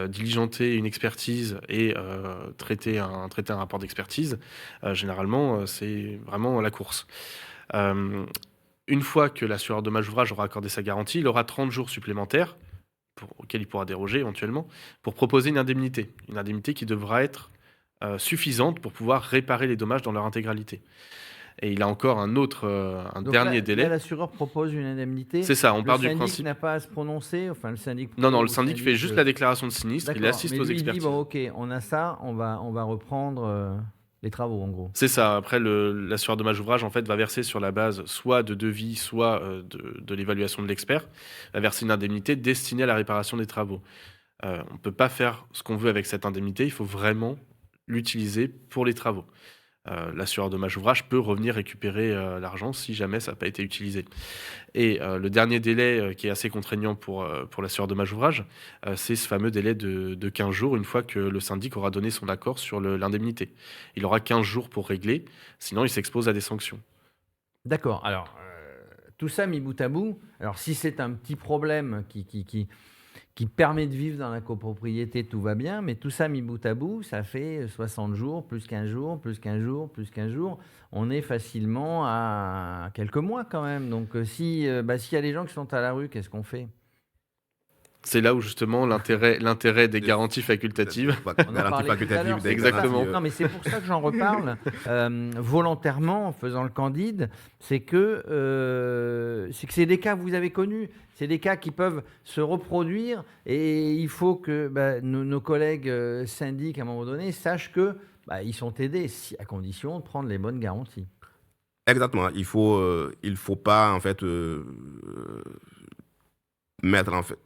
diligenter une expertise et traiter un rapport d'expertise. Généralement, c'est vraiment la course. Une fois que l'assureur dommage-ouvrage aura accordé sa garantie, il aura 30 jours supplémentaires, auxquels il pourra déroger éventuellement, pour proposer une indemnité. Une indemnité qui devra être suffisante pour pouvoir réparer les dommages dans leur intégralité. Et il a encore un dernier délai. Là, l'assureur propose une indemnité. C'est ça, on part du Le syndic principe. n'a pas à se prononcer. Enfin, le syndic. Non, le syndic fait juste la déclaration de sinistre. Il assiste mais aux lui, expertises. Il dit bon, ok, on a ça, on va reprendre les travaux en gros. C'est ça. Après, l'assureur dommage ouvrage en fait va verser sur la base soit de devis, soit de l'évaluation de l'expert, va verser une indemnité destinée à la réparation des travaux. On ne peut pas faire ce qu'on veut avec cette indemnité. Il faut vraiment l'utiliser pour les travaux. L'assureur dommage ouvrage peut revenir récupérer l'argent si jamais ça n'a pas été utilisé. Et le dernier délai qui est assez contraignant pour l'assureur dommage ouvrage, c'est ce fameux délai de 15 jours, une fois que le syndic aura donné son accord sur l'indemnité. Il aura 15 jours pour régler, sinon il s'expose à des sanctions. D'accord. Alors, tout ça mis bout à bout, alors si c'est un petit problème qui permet de vivre dans la copropriété, tout va bien, mais tout ça mis bout à bout, ça fait 60 jours, plus 15 jours, plus 15 jours, plus 15 jours. On est facilement à quelques mois quand même. Donc s'il y a des gens qui sont à la rue, qu'est-ce qu'on fait ? C'est là où justement l'intérêt des garanties facultatives. On a parlé tout à l'heure, exactement. Non, mais c'est pour ça que j'en reparle volontairement, en faisant le candide. C'est que c'est des cas que vous avez connus. C'est des cas qui peuvent se reproduire et il faut que nos collègues syndics, à un moment donné, sachent que ils sont aidés, à condition de prendre les bonnes garanties. Exactement. Il faut pas en fait mettre en fait.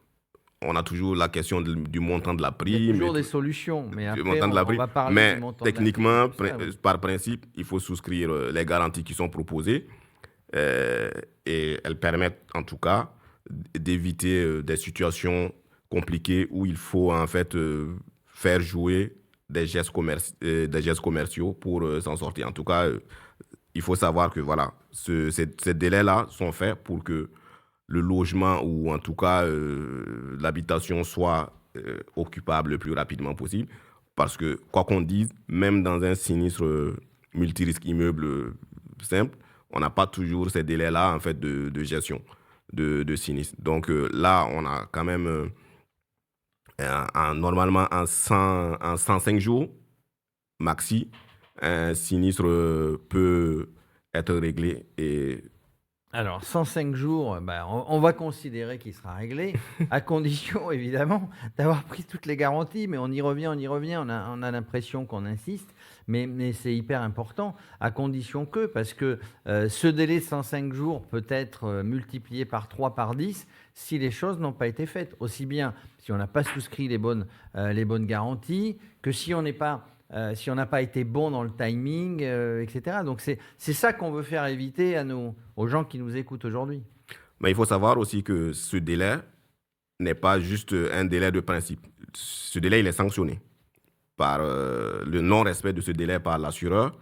On a toujours la question du montant de la prime. Il y a toujours des solutions, mais après, on va parler du montant techniquement, de la prime. par principe, il faut souscrire les garanties qui sont proposées et elles permettent en tout cas d'éviter des situations compliquées où il faut en fait faire jouer des gestes commerciaux pour s'en sortir. En tout cas, il faut savoir que voilà, ces délais-là sont faits pour que le logement ou en tout cas l'habitation soit occupable le plus rapidement possible. Parce que, quoi qu'on dise, même dans un sinistre multirisque immeuble simple, on n'a pas toujours ces délais-là en fait, de gestion de sinistre. Donc là, on a quand même normalement en 105 jours maxi, un sinistre peut être réglé et Alors, 105 jours, on va considérer qu'il sera réglé, à condition évidemment d'avoir pris toutes les garanties, mais on y revient, on a l'impression qu'on insiste, mais c'est hyper important, à condition que, parce que ce délai de 105 jours peut être multiplié par 3, par 10, si les choses n'ont pas été faites. Aussi bien si on n'a pas souscrit les bonnes garanties, que si on n'a pas été bon dans le timing, etc. Donc c'est ça qu'on veut faire éviter aux gens qui nous écoutent aujourd'hui. Mais il faut savoir aussi que ce délai n'est pas juste un délai de principe. Ce délai, il est sanctionné par le non-respect de ce délai par l'assureur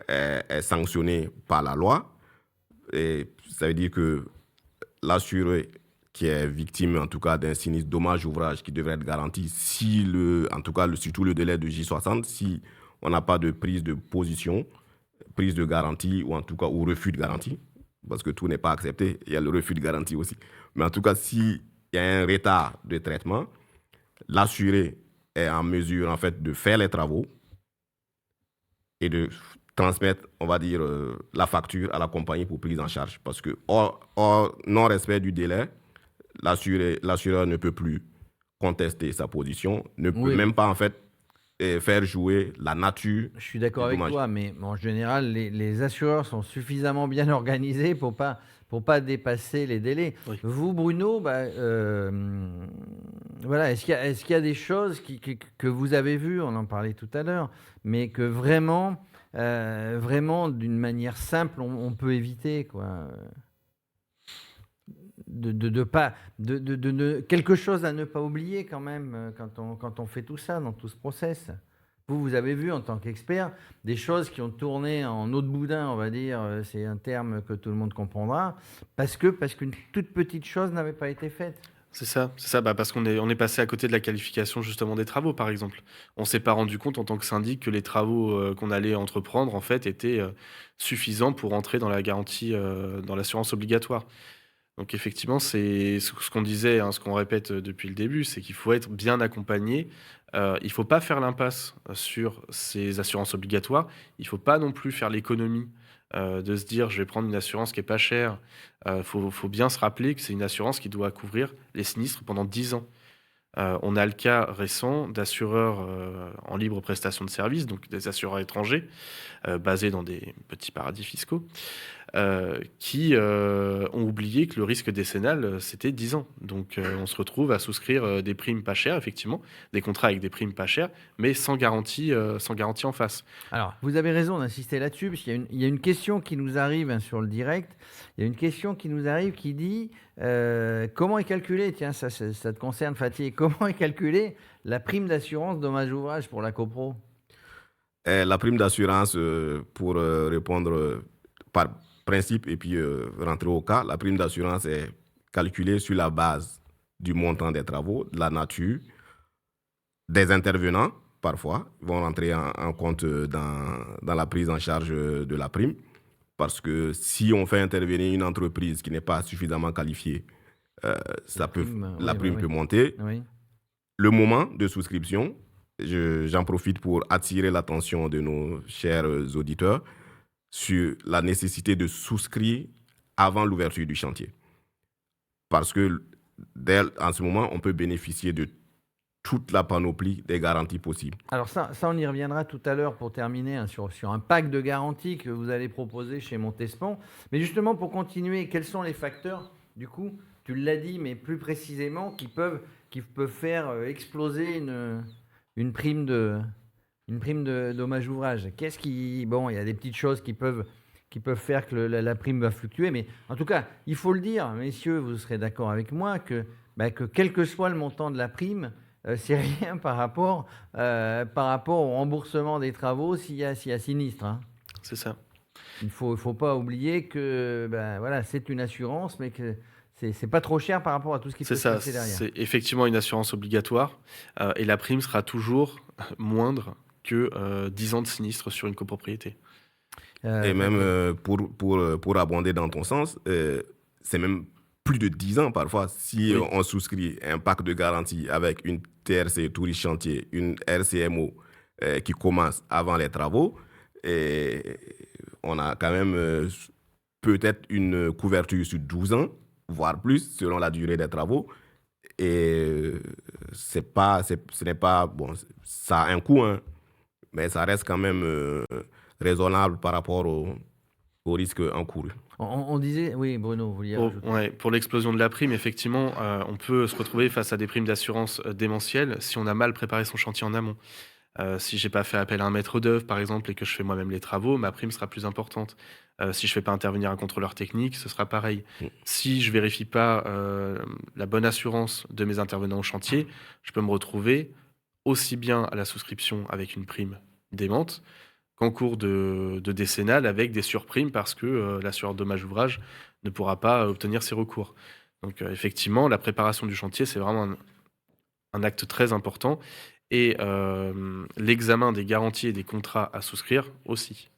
est sanctionné par la loi. Et ça veut dire que l'assuré qui est victime, en tout cas, d'un sinistre dommage ouvrage qui devrait être garanti, surtout le délai de J60, si on n'a pas de prise de position, prise de garantie, ou en tout cas, ou refus de garantie, parce que tout n'est pas accepté, il y a le refus de garantie aussi. Mais en tout cas, s'il y a un retard de traitement, l'assuré est en mesure, en fait, de faire les travaux et de transmettre, on va dire, la facture à la compagnie pour prise en charge. Parce que, hors non-respect du délai, l'assureur ne peut plus contester sa position, ne peut même pas, en fait, faire jouer la nature. Je suis d'accord avec toi, mais en général, les assureurs sont suffisamment bien organisés pour pas dépasser les délais. Oui. Vous, Bruno, voilà, est-ce qu'il y a des choses que vous avez vues, on en parlait tout à l'heure, mais que vraiment, d'une manière simple, on peut éviter, quoi. Quelque chose à ne pas oublier quand même quand on fait tout ça, dans tout ce process. Vous avez vu en tant qu'expert des choses qui ont tourné en eau de boudin, on va dire, c'est un terme que tout le monde comprendra, parce qu'une toute petite chose n'avait pas été faite. C'est ça, parce qu'on est passé à côté de la qualification justement des travaux, par exemple. On s'est pas rendu compte en tant que syndic que les travaux qu'on allait entreprendre, en fait, étaient suffisants pour entrer dans la garantie, dans l'assurance obligatoire. Donc effectivement, c'est ce qu'on disait, ce qu'on répète depuis le début, c'est qu'il faut être bien accompagné. Il ne faut pas faire l'impasse sur ces assurances obligatoires. Il ne faut pas non plus faire l'économie de se dire je vais prendre une assurance qui n'est pas chère. Faut bien se rappeler que c'est une assurance qui doit couvrir les sinistres pendant 10 ans. On a le cas récent d'assureurs en libre prestation de services, donc des assureurs étrangers basés dans des petits paradis fiscaux, qui ont oublié que le risque décennal, c'était 10 ans. Donc on se retrouve à souscrire des primes pas chères, effectivement, des contrats avec des primes pas chères, mais sans garantie en face. Alors, vous avez raison d'insister là-dessus, parce qu'il y a une question qui nous arrive sur le direct. Il y a une question qui nous arrive qui dit comment est calculée, tiens, ça te concerne, Fatih, comment est calculée la prime d'assurance dommage-ouvrage pour la copro? La prime d'assurance, pour répondre par principe et puis rentrer au cas, la prime d'assurance est calculée sur la base du montant des travaux, de la nature, des intervenants, parfois, vont rentrer en compte dans la prise en charge de la prime. Parce que si on fait intervenir une entreprise qui n'est pas suffisamment qualifiée, la prime peut monter. Oui. Le moment de souscription, j'en profite pour attirer l'attention de nos chers auditeurs sur la nécessité de souscrire avant l'ouverture du chantier. Parce que en ce moment, on peut bénéficier de toute la panoplie des garanties possibles. Alors ça on y reviendra tout à l'heure pour terminer sur un pack de garanties que vous allez proposer chez Montespan. Mais justement, pour continuer, quels sont les facteurs, du coup, tu l'as dit, mais plus précisément, qui peuvent faire exploser une prime de dommage ouvrage? Bon, il y a des petites choses qui peuvent faire que la prime va fluctuer, mais en tout cas, il faut le dire, messieurs, vous serez d'accord avec moi, que quel que soit le montant de la prime, c'est rien par rapport au remboursement des travaux s'il y a sinistre. Hein. C'est ça. Il faut pas oublier que voilà, c'est une assurance, mais que c'est pas trop cher par rapport à tout ce qui peut se passer derrière. C'est effectivement une assurance obligatoire et la prime sera toujours moindre que 10 ans de sinistre sur une copropriété. Et même pour abonder dans ton sens, c'est même plus de 10 ans parfois. Si on souscrit un pack de garantie avec une TRC Touriste Chantier, une RCMO qui commence avant les travaux, et on a quand même peut-être une couverture sur 12 ans, voire plus, selon la durée des travaux. Et ce n'est pas, bon, ça a un coût, hein, mais ça reste quand même raisonnable par rapport au risque encouru. On disait, oui, Bruno, vous vouliez rajouter. Pour l'explosion de la prime, effectivement, on peut se retrouver face à des primes d'assurance démentielles si on a mal préparé son chantier en amont. Si j'ai pas fait appel à un maître d'œuvre, par exemple, et que je fais moi-même les travaux, ma prime sera plus importante. Si je fais pas intervenir un contrôleur technique, ce sera pareil. Si je vérifie pas la bonne assurance de mes intervenants au chantier, je peux me retrouver aussi bien à la souscription avec une prime démente qu'en cours de décennale avec des surprimes parce que l'assureur dommage ouvrage ne pourra pas obtenir ses recours. Donc effectivement, la préparation du chantier, c'est vraiment un acte très important. Et l'examen des garanties et des contrats à souscrire aussi.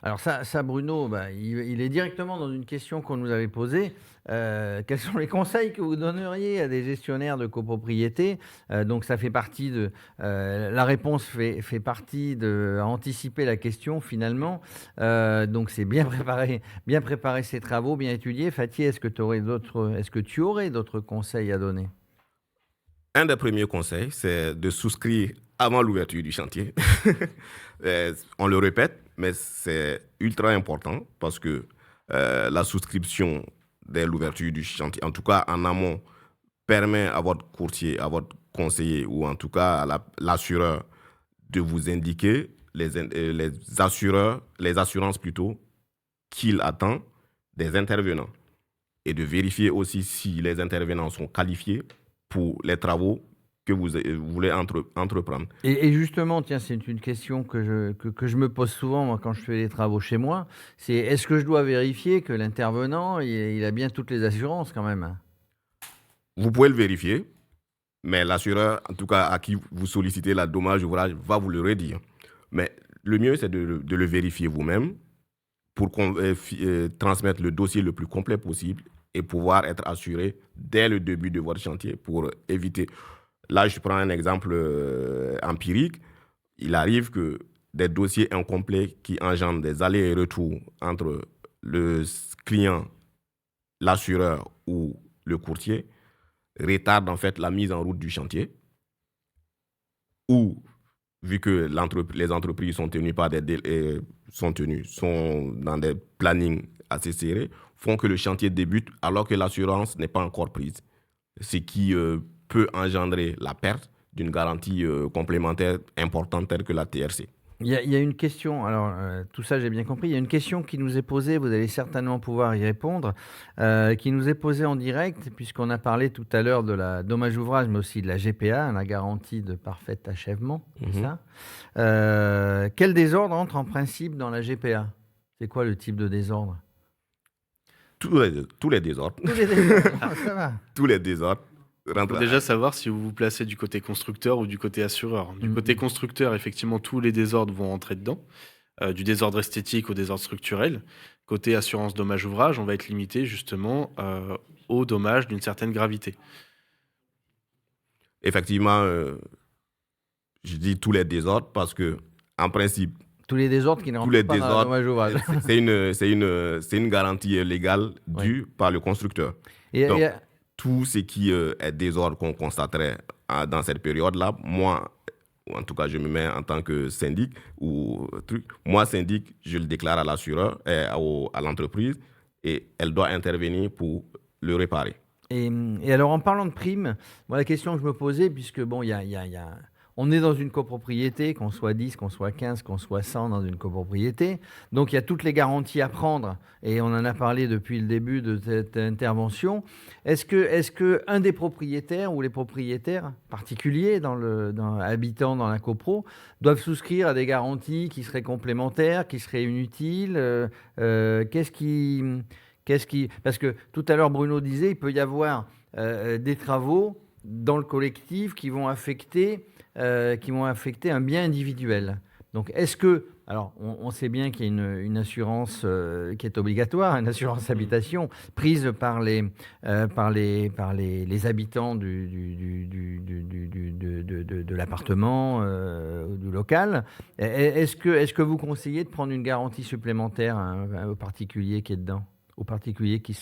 Alors ça Bruno, il est directement dans une question qu'on nous avait posée. Quels sont les conseils que vous donneriez à des gestionnaires de copropriété? Donc ça fait partie de... la réponse fait partie de anticiper la question finalement. Donc c'est bien préparer ses travaux, bien étudier. Fatih, est-ce que tu aurais d'autres conseils à donner? Un des premiers conseils, c'est de souscrire avant l'ouverture du chantier. On le répète, mais c'est ultra important parce que la souscription dès l'ouverture du chantier, en tout cas en amont, permet à votre courtier, à votre conseiller ou en tout cas à l'assureur de vous indiquer les assurances plutôt qu'il attend des intervenants et de vérifier aussi si les intervenants sont qualifiés pour les travaux que vous voulez entreprendre. Et justement, tiens, c'est une question que je me pose souvent moi, quand je fais les travaux chez moi. C'est est-ce que je dois vérifier que l'intervenant, il a bien toutes les assurances quand même? Vous pouvez le vérifier, mais l'assureur, en tout cas à qui vous sollicitez la dommage ouvrage, va vous le redire. Mais le mieux, c'est de le vérifier vous-même pour transmettre le dossier le plus complet possible et pouvoir être assuré dès le début de votre chantier pour éviter... Là, je prends un exemple empirique. Il arrive que des dossiers incomplets qui engendrent des allers et retours entre le client, l'assureur ou le courtier retardent en fait la mise en route du chantier. Ou, vu que les entreprises sont tenues par sont dans des plannings assez serrés, font que le chantier débute alors que l'assurance n'est pas encore prise. Ce qui peut engendrer la perte d'une garantie complémentaire importante telle que la TRC. Il y a une question, alors tout ça j'ai bien compris, il y a une question qui nous est posée, vous allez certainement pouvoir y répondre, qui nous est posée en direct, puisqu'on a parlé tout à l'heure de la dommage ouvrage, mais aussi de la GPA, la garantie de parfait achèvement, c'est ça. Quel désordre entre en principe dans la GPA? C'est quoi le type de désordre? Tous les désordres. Tous les désordres, ça va. Tous les désordres. Il faut déjà savoir si vous vous placez du côté constructeur ou du côté assureur. Du côté constructeur, effectivement, tous les désordres vont entrer dedans, du désordre esthétique au désordre structurel. Côté assurance dommage ouvrage, on va être limité justement aux dommages d'une certaine gravité. Effectivement, je dis tous les désordres parce que, en principe, tous les désordres qui ne rentrent pas dans le dommage ouvrage. C'est une garantie légale due par le constructeur. Donc, tout ce qui est désordre qu'on constaterait dans cette période-là, moi, en tout cas, je me mets en tant que syndic moi, syndic, je le déclare à l'assureur, à l'entreprise, et elle doit intervenir pour le réparer. Et alors, en parlant de primes, moi, la question que je me posais, puisque bon, on est dans une copropriété, qu'on soit 10, qu'on soit 15, qu'on soit 100 dans une copropriété. Donc, il y a toutes les garanties à prendre. Et on en a parlé depuis le début de cette intervention. Est-ce que un des propriétaires ou les propriétaires particuliers habitant dans la copro doivent souscrire à des garanties qui seraient complémentaires, qui seraient inutiles? Parce que tout à l'heure, Bruno disait, il peut y avoir des travaux dans le collectif qui vont affecter un bien individuel. Donc, est-ce que... Alors, on sait bien qu'il y a une assurance qui est obligatoire, une assurance habitation prise par les habitants de l'appartement, du local. Est-ce que vous conseillez de prendre une garantie supplémentaire au particulier qui est dedans? aux particuliers qui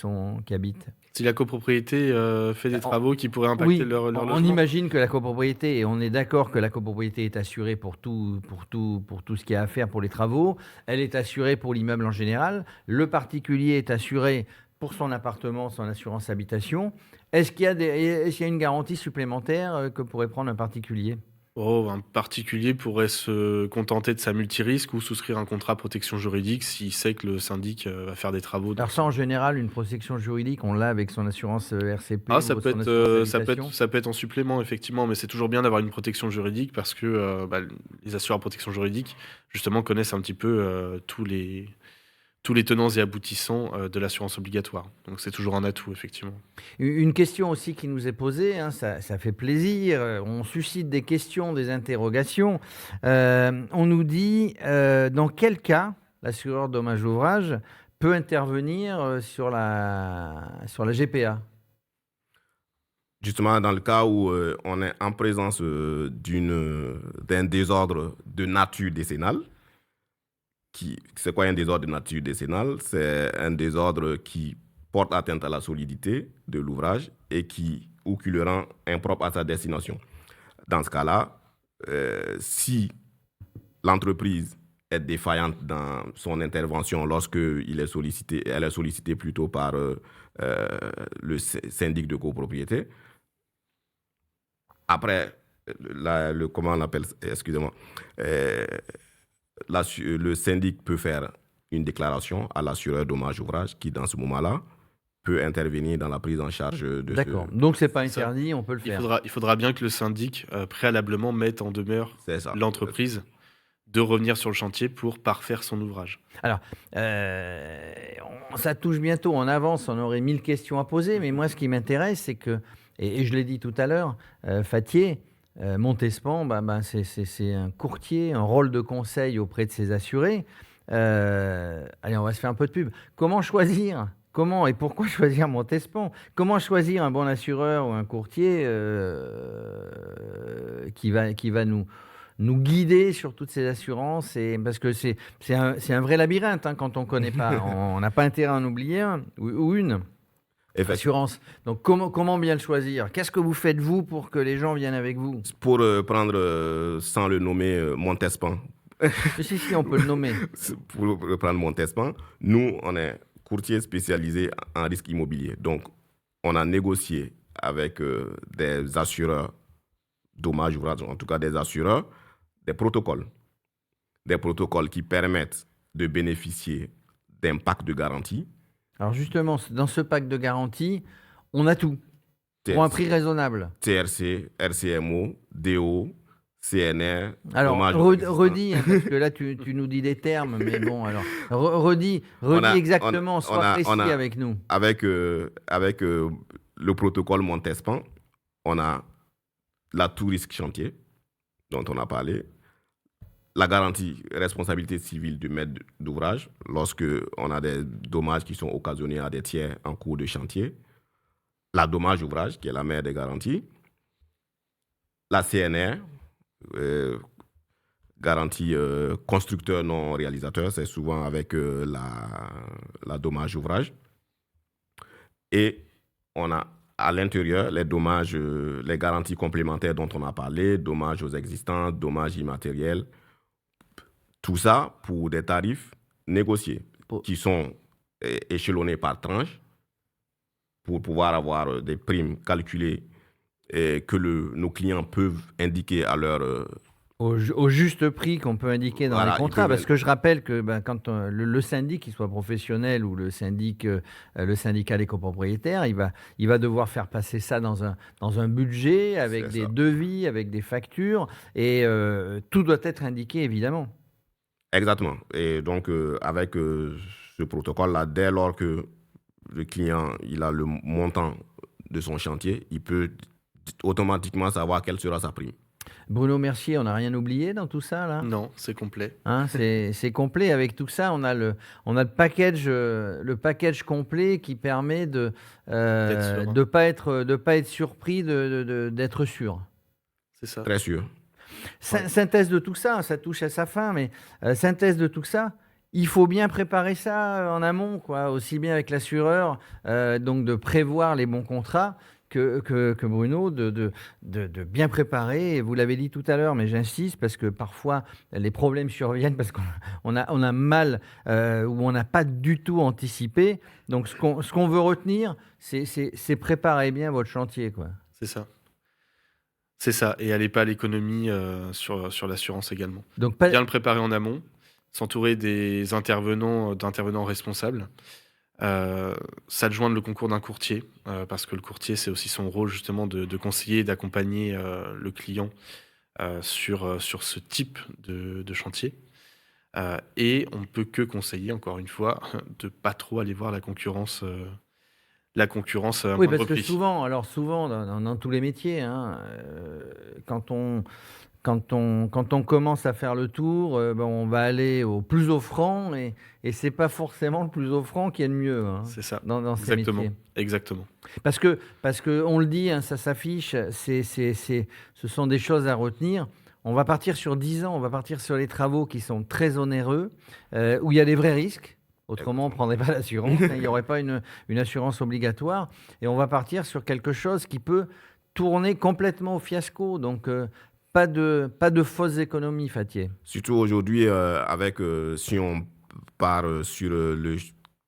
habitent? Si la copropriété fait des En- travaux qui pourraient impacter Oui, leur on logement. imagine que la copropriété, et on est d'accord que la copropriété est assurée pour tout ce qu'il y a à faire pour les travaux. Elle est assurée pour l'immeuble en général. Le particulier est assuré pour son appartement, son assurance habitation. Est-ce qu'il y a une garantie supplémentaire que pourrait prendre un particulier? Un particulier pourrait se contenter de sa multirisque ou souscrire un contrat protection juridique s'il sait que le syndic va faire des travaux. Alors ça, en général, une protection juridique, on l'a avec son assurance RCP ou Ça son peut assurance être, habitation. ça peut être en supplément, effectivement, mais c'est toujours bien d'avoir une protection juridique parce que les assureurs protection juridique, justement, connaissent un petit peu tous les tenants et aboutissants de l'assurance obligatoire. Donc c'est toujours un atout, effectivement. Une question aussi qui nous est posée, hein, ça fait plaisir, on suscite des questions, des interrogations. On nous dit dans quel cas l'assureur dommage ouvrage peut intervenir sur la GPA? Justement, dans le cas où on est en présence d'un désordre de nature décennale, c'est quoi un désordre de nature décennale? C'est un désordre qui porte atteinte à la solidité de l'ouvrage et qui le rend impropre à sa destination. Dans ce cas-là, si l'entreprise est défaillante dans son intervention elle est sollicitée plutôt par le syndic de copropriété. Après, comment on appelle, excusez-moi, le syndic peut faire une déclaration à l'assureur dommage ouvrage qui, dans ce moment-là, peut intervenir dans la prise en charge de D'accord. Donc, ce n'est pas interdit, on peut le faire. Il faudra bien que le syndic, préalablement, mette en demeure l'entreprise de revenir sur le chantier pour parfaire son ouvrage. Alors, ça touche bientôt, on avance, on aurait 1000 questions à poser, mais moi, ce qui m'intéresse, c'est que, et je l'ai dit tout à l'heure, Fathier, Montespan, c'est un courtier, un rôle de conseil auprès de ses assurés. Allez, on va se faire un peu de pub. Comment choisir ? Comment et pourquoi choisir Montespan ? Comment choisir un bon assureur ou un courtier qui va nous guider sur toutes ces assurances, parce que c'est un vrai labyrinthe hein, quand on ne connaît pas. On n'a pas intérêt à en oublier un ou une assurance. Donc comment bien le choisir ? Qu'est-ce que vous faites vous pour que les gens viennent avec vous ? Pour prendre, sans le nommer, Montespan. Si, on peut le nommer. Pour prendre Montespan, nous, on est courtier spécialisé en risque immobilier. Donc, on a négocié avec des assureurs dommages ouvrages, en tout cas des assureurs, des protocoles qui permettent de bénéficier d'un pack de garantie. Alors justement, dans ce pack de garantie, on a tout pour un prix raisonnable. TRC, RCMO, DO, CNR. Alors, redis, hein, parce que là, tu nous dis des termes, mais bon, alors, redis exactement, sois précis avec nous. Avec le protocole Montespan, on a la tout risque chantier, dont on a parlé, la garantie responsabilité civile du maître d'ouvrage lorsque on a des dommages qui sont occasionnés à des tiers en cours de chantier, la dommage ouvrage qui est la mère des garanties, la CNR, garantie constructeur non réalisateur, c'est souvent avec la dommage ouvrage, et on a à l'intérieur les dommages, les garanties complémentaires dont on a parlé, dommages aux existants, dommages immatériels. Tout ça pour des tarifs négociés qui sont échelonnés par tranche pour pouvoir avoir des primes calculées que nos clients peuvent indiquer à leur... Au juste prix qu'on peut indiquer dans les contrats. Parce que je rappelle que quand le syndic, qu'il soit professionnel ou le syndicat des copropriétaires, il va devoir faire passer ça dans un budget avec des devis, avec des factures. Et tout doit être indiqué, évidemment. Exactement. Et donc, avec ce protocole-là, dès lors que le client il a le montant de son chantier, il peut automatiquement savoir quelle sera sa prime. Bruno Mercier, on n'a rien oublié dans tout ça, là ? Non, c'est complet. Hein, c'est complet. Avec tout ça, on a le package complet qui permet de ne pas être surpris, d'être sûr. C'est ça. Très sûr. Synthèse de tout ça, ça touche à sa fin, mais synthèse de tout ça, Il faut bien préparer ça en amont, quoi, aussi bien avec l'assureur, donc de prévoir les bons contrats que Bruno, de bien préparer. Et vous l'avez dit tout à l'heure, mais j'insiste parce que parfois les problèmes surviennent parce qu'on a mal ou on n'a pas du tout anticipé. Donc ce qu'on veut retenir, c'est préparer bien votre chantier, quoi. C'est ça. C'est ça. Et allez pas à l'économie sur l'assurance également. Donc Bien le préparer en amont, s'entourer d'intervenants responsables, s'adjoindre le concours d'un courtier, parce que le courtier, c'est aussi son rôle justement de conseiller et d'accompagner le client sur ce type de chantier. Et on ne peut que conseiller, encore une fois, de pas trop aller voir la concurrence à Oui, moindre parce que prix. souvent dans tous les métiers, hein, quand on commence à faire le tour, on va aller au plus offrant et c'est pas forcément le plus offrant qui est le mieux, hein, C'est ça. dans ces Exactement. métiers. Exactement. Parce que on le dit, hein, ça s'affiche, ce sont des choses à retenir. On va partir sur 10 ans, on va partir sur les travaux qui sont très onéreux, où il y a des vrais risques. Autrement, on ne prendrait pas l'assurance, hein, il n'y aurait pas une assurance obligatoire. Et on va partir sur quelque chose qui peut tourner complètement au fiasco. Donc, pas de fausses économies, Fathier. Surtout aujourd'hui, si on part sur le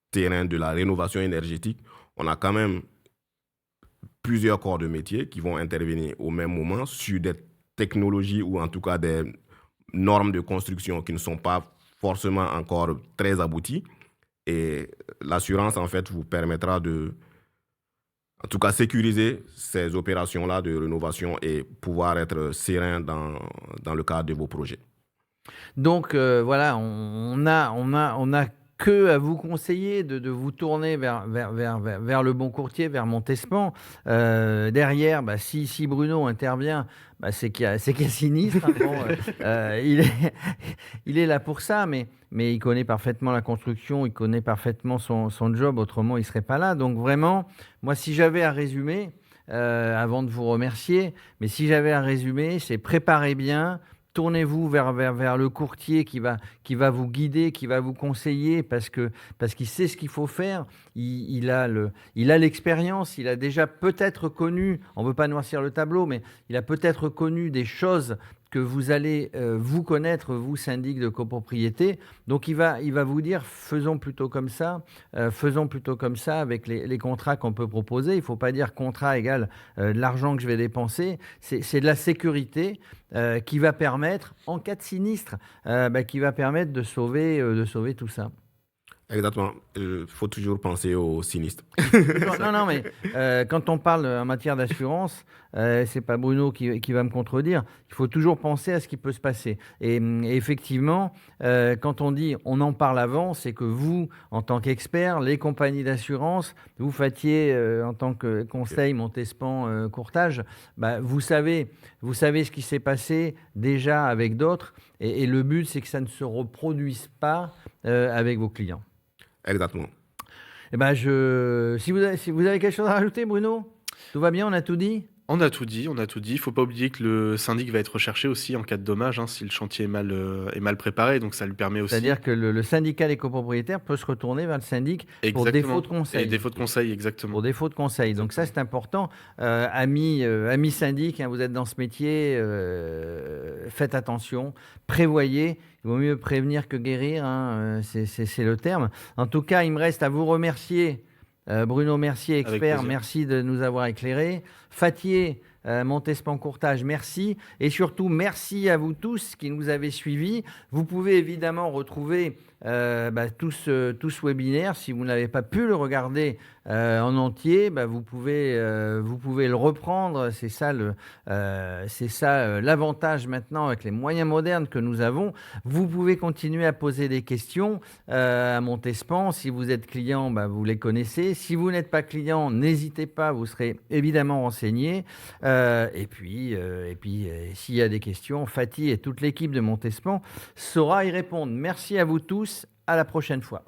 terrain de la rénovation énergétique, on a quand même plusieurs corps de métier qui vont intervenir au même moment sur des technologies ou en tout cas des normes de construction qui ne sont pas forcément encore très abouties. Et l'assurance, en fait, vous permettra de, en tout cas, sécuriser ces opérations-là de rénovation et pouvoir être serein dans le cadre de vos projets. Donc voilà, on a que à vous conseiller de vous tourner vers le bon courtier, vers Montespan. Derrière, si Bruno intervient, c'est qu'il y a sinistre, hein. Bon, il est là pour ça, mais il connaît parfaitement la construction, il connaît parfaitement son job, autrement il ne serait pas là. Donc vraiment, moi, si j'avais à résumer, avant de vous remercier, mais si j'avais à résumer, c'est préparez bien. Tournez-vous vers le courtier qui va vous guider, qui va vous conseiller parce qu'il sait ce qu'il faut faire. Il a l'expérience, il a déjà peut-être connu, on ne veut pas noircir le tableau, mais il a peut-être connu des choses que vous allez vous connaître, vous, syndic de copropriété. Donc, il va vous dire, faisons plutôt comme ça avec les contrats qu'on peut proposer. Il ne faut pas dire contrat égale de l'argent que je vais dépenser. C'est de la sécurité qui va permettre, en cas de sinistre, qui va permettre de sauver tout ça. Exactement. Il faut toujours penser au sinistre. Non, mais quand on parle en matière d'assurance, c'est pas Bruno qui va me contredire. Il faut toujours penser à ce qui peut se passer. Et effectivement, quand on dit on en parle avant, c'est que vous, en tant qu'expert, les compagnies d'assurance, vous Fathier en tant que conseil Montespan courtage, vous savez ce qui s'est passé déjà avec d'autres. Et le but, c'est que ça ne se reproduise pas avec vos clients. Exactement. Eh ben si vous avez quelque chose à rajouter, Bruno, tout va bien, on a tout dit? On a tout dit. Il ne faut pas oublier que le syndic va être recherché aussi en cas de dommage, hein, si le chantier est mal préparé. Donc ça lui permet aussi. C'est-à-dire que le syndicat des copropriétaires peut se retourner vers le syndic pour défaut de conseil. Et défaut de conseil, exactement. Pour défaut de conseil. Donc ça, c'est important. Amis syndic, hein, vous êtes dans ce métier, faites attention, prévoyez. Il vaut mieux prévenir que guérir, hein, c'est le terme. En tout cas, il me reste à vous remercier. Bruno Mercier, expert, merci de nous avoir éclairés. Fathier, Montespan Courtage, merci. Et surtout, merci à vous tous qui nous avez suivis. Vous pouvez évidemment retrouver tout ce webinaire. Si vous n'avez pas pu le regarder en entier, vous pouvez le reprendre. C'est ça l'avantage maintenant avec les moyens modernes que nous avons. Vous pouvez continuer à poser des questions à Montespan. Si vous êtes client, vous les connaissez. Si vous n'êtes pas client, n'hésitez pas, vous serez évidemment renseigné. Et puis, s'il y a des questions, Fatih et toute l'équipe de Montespan saura y répondre. Merci à vous tous. À la prochaine fois.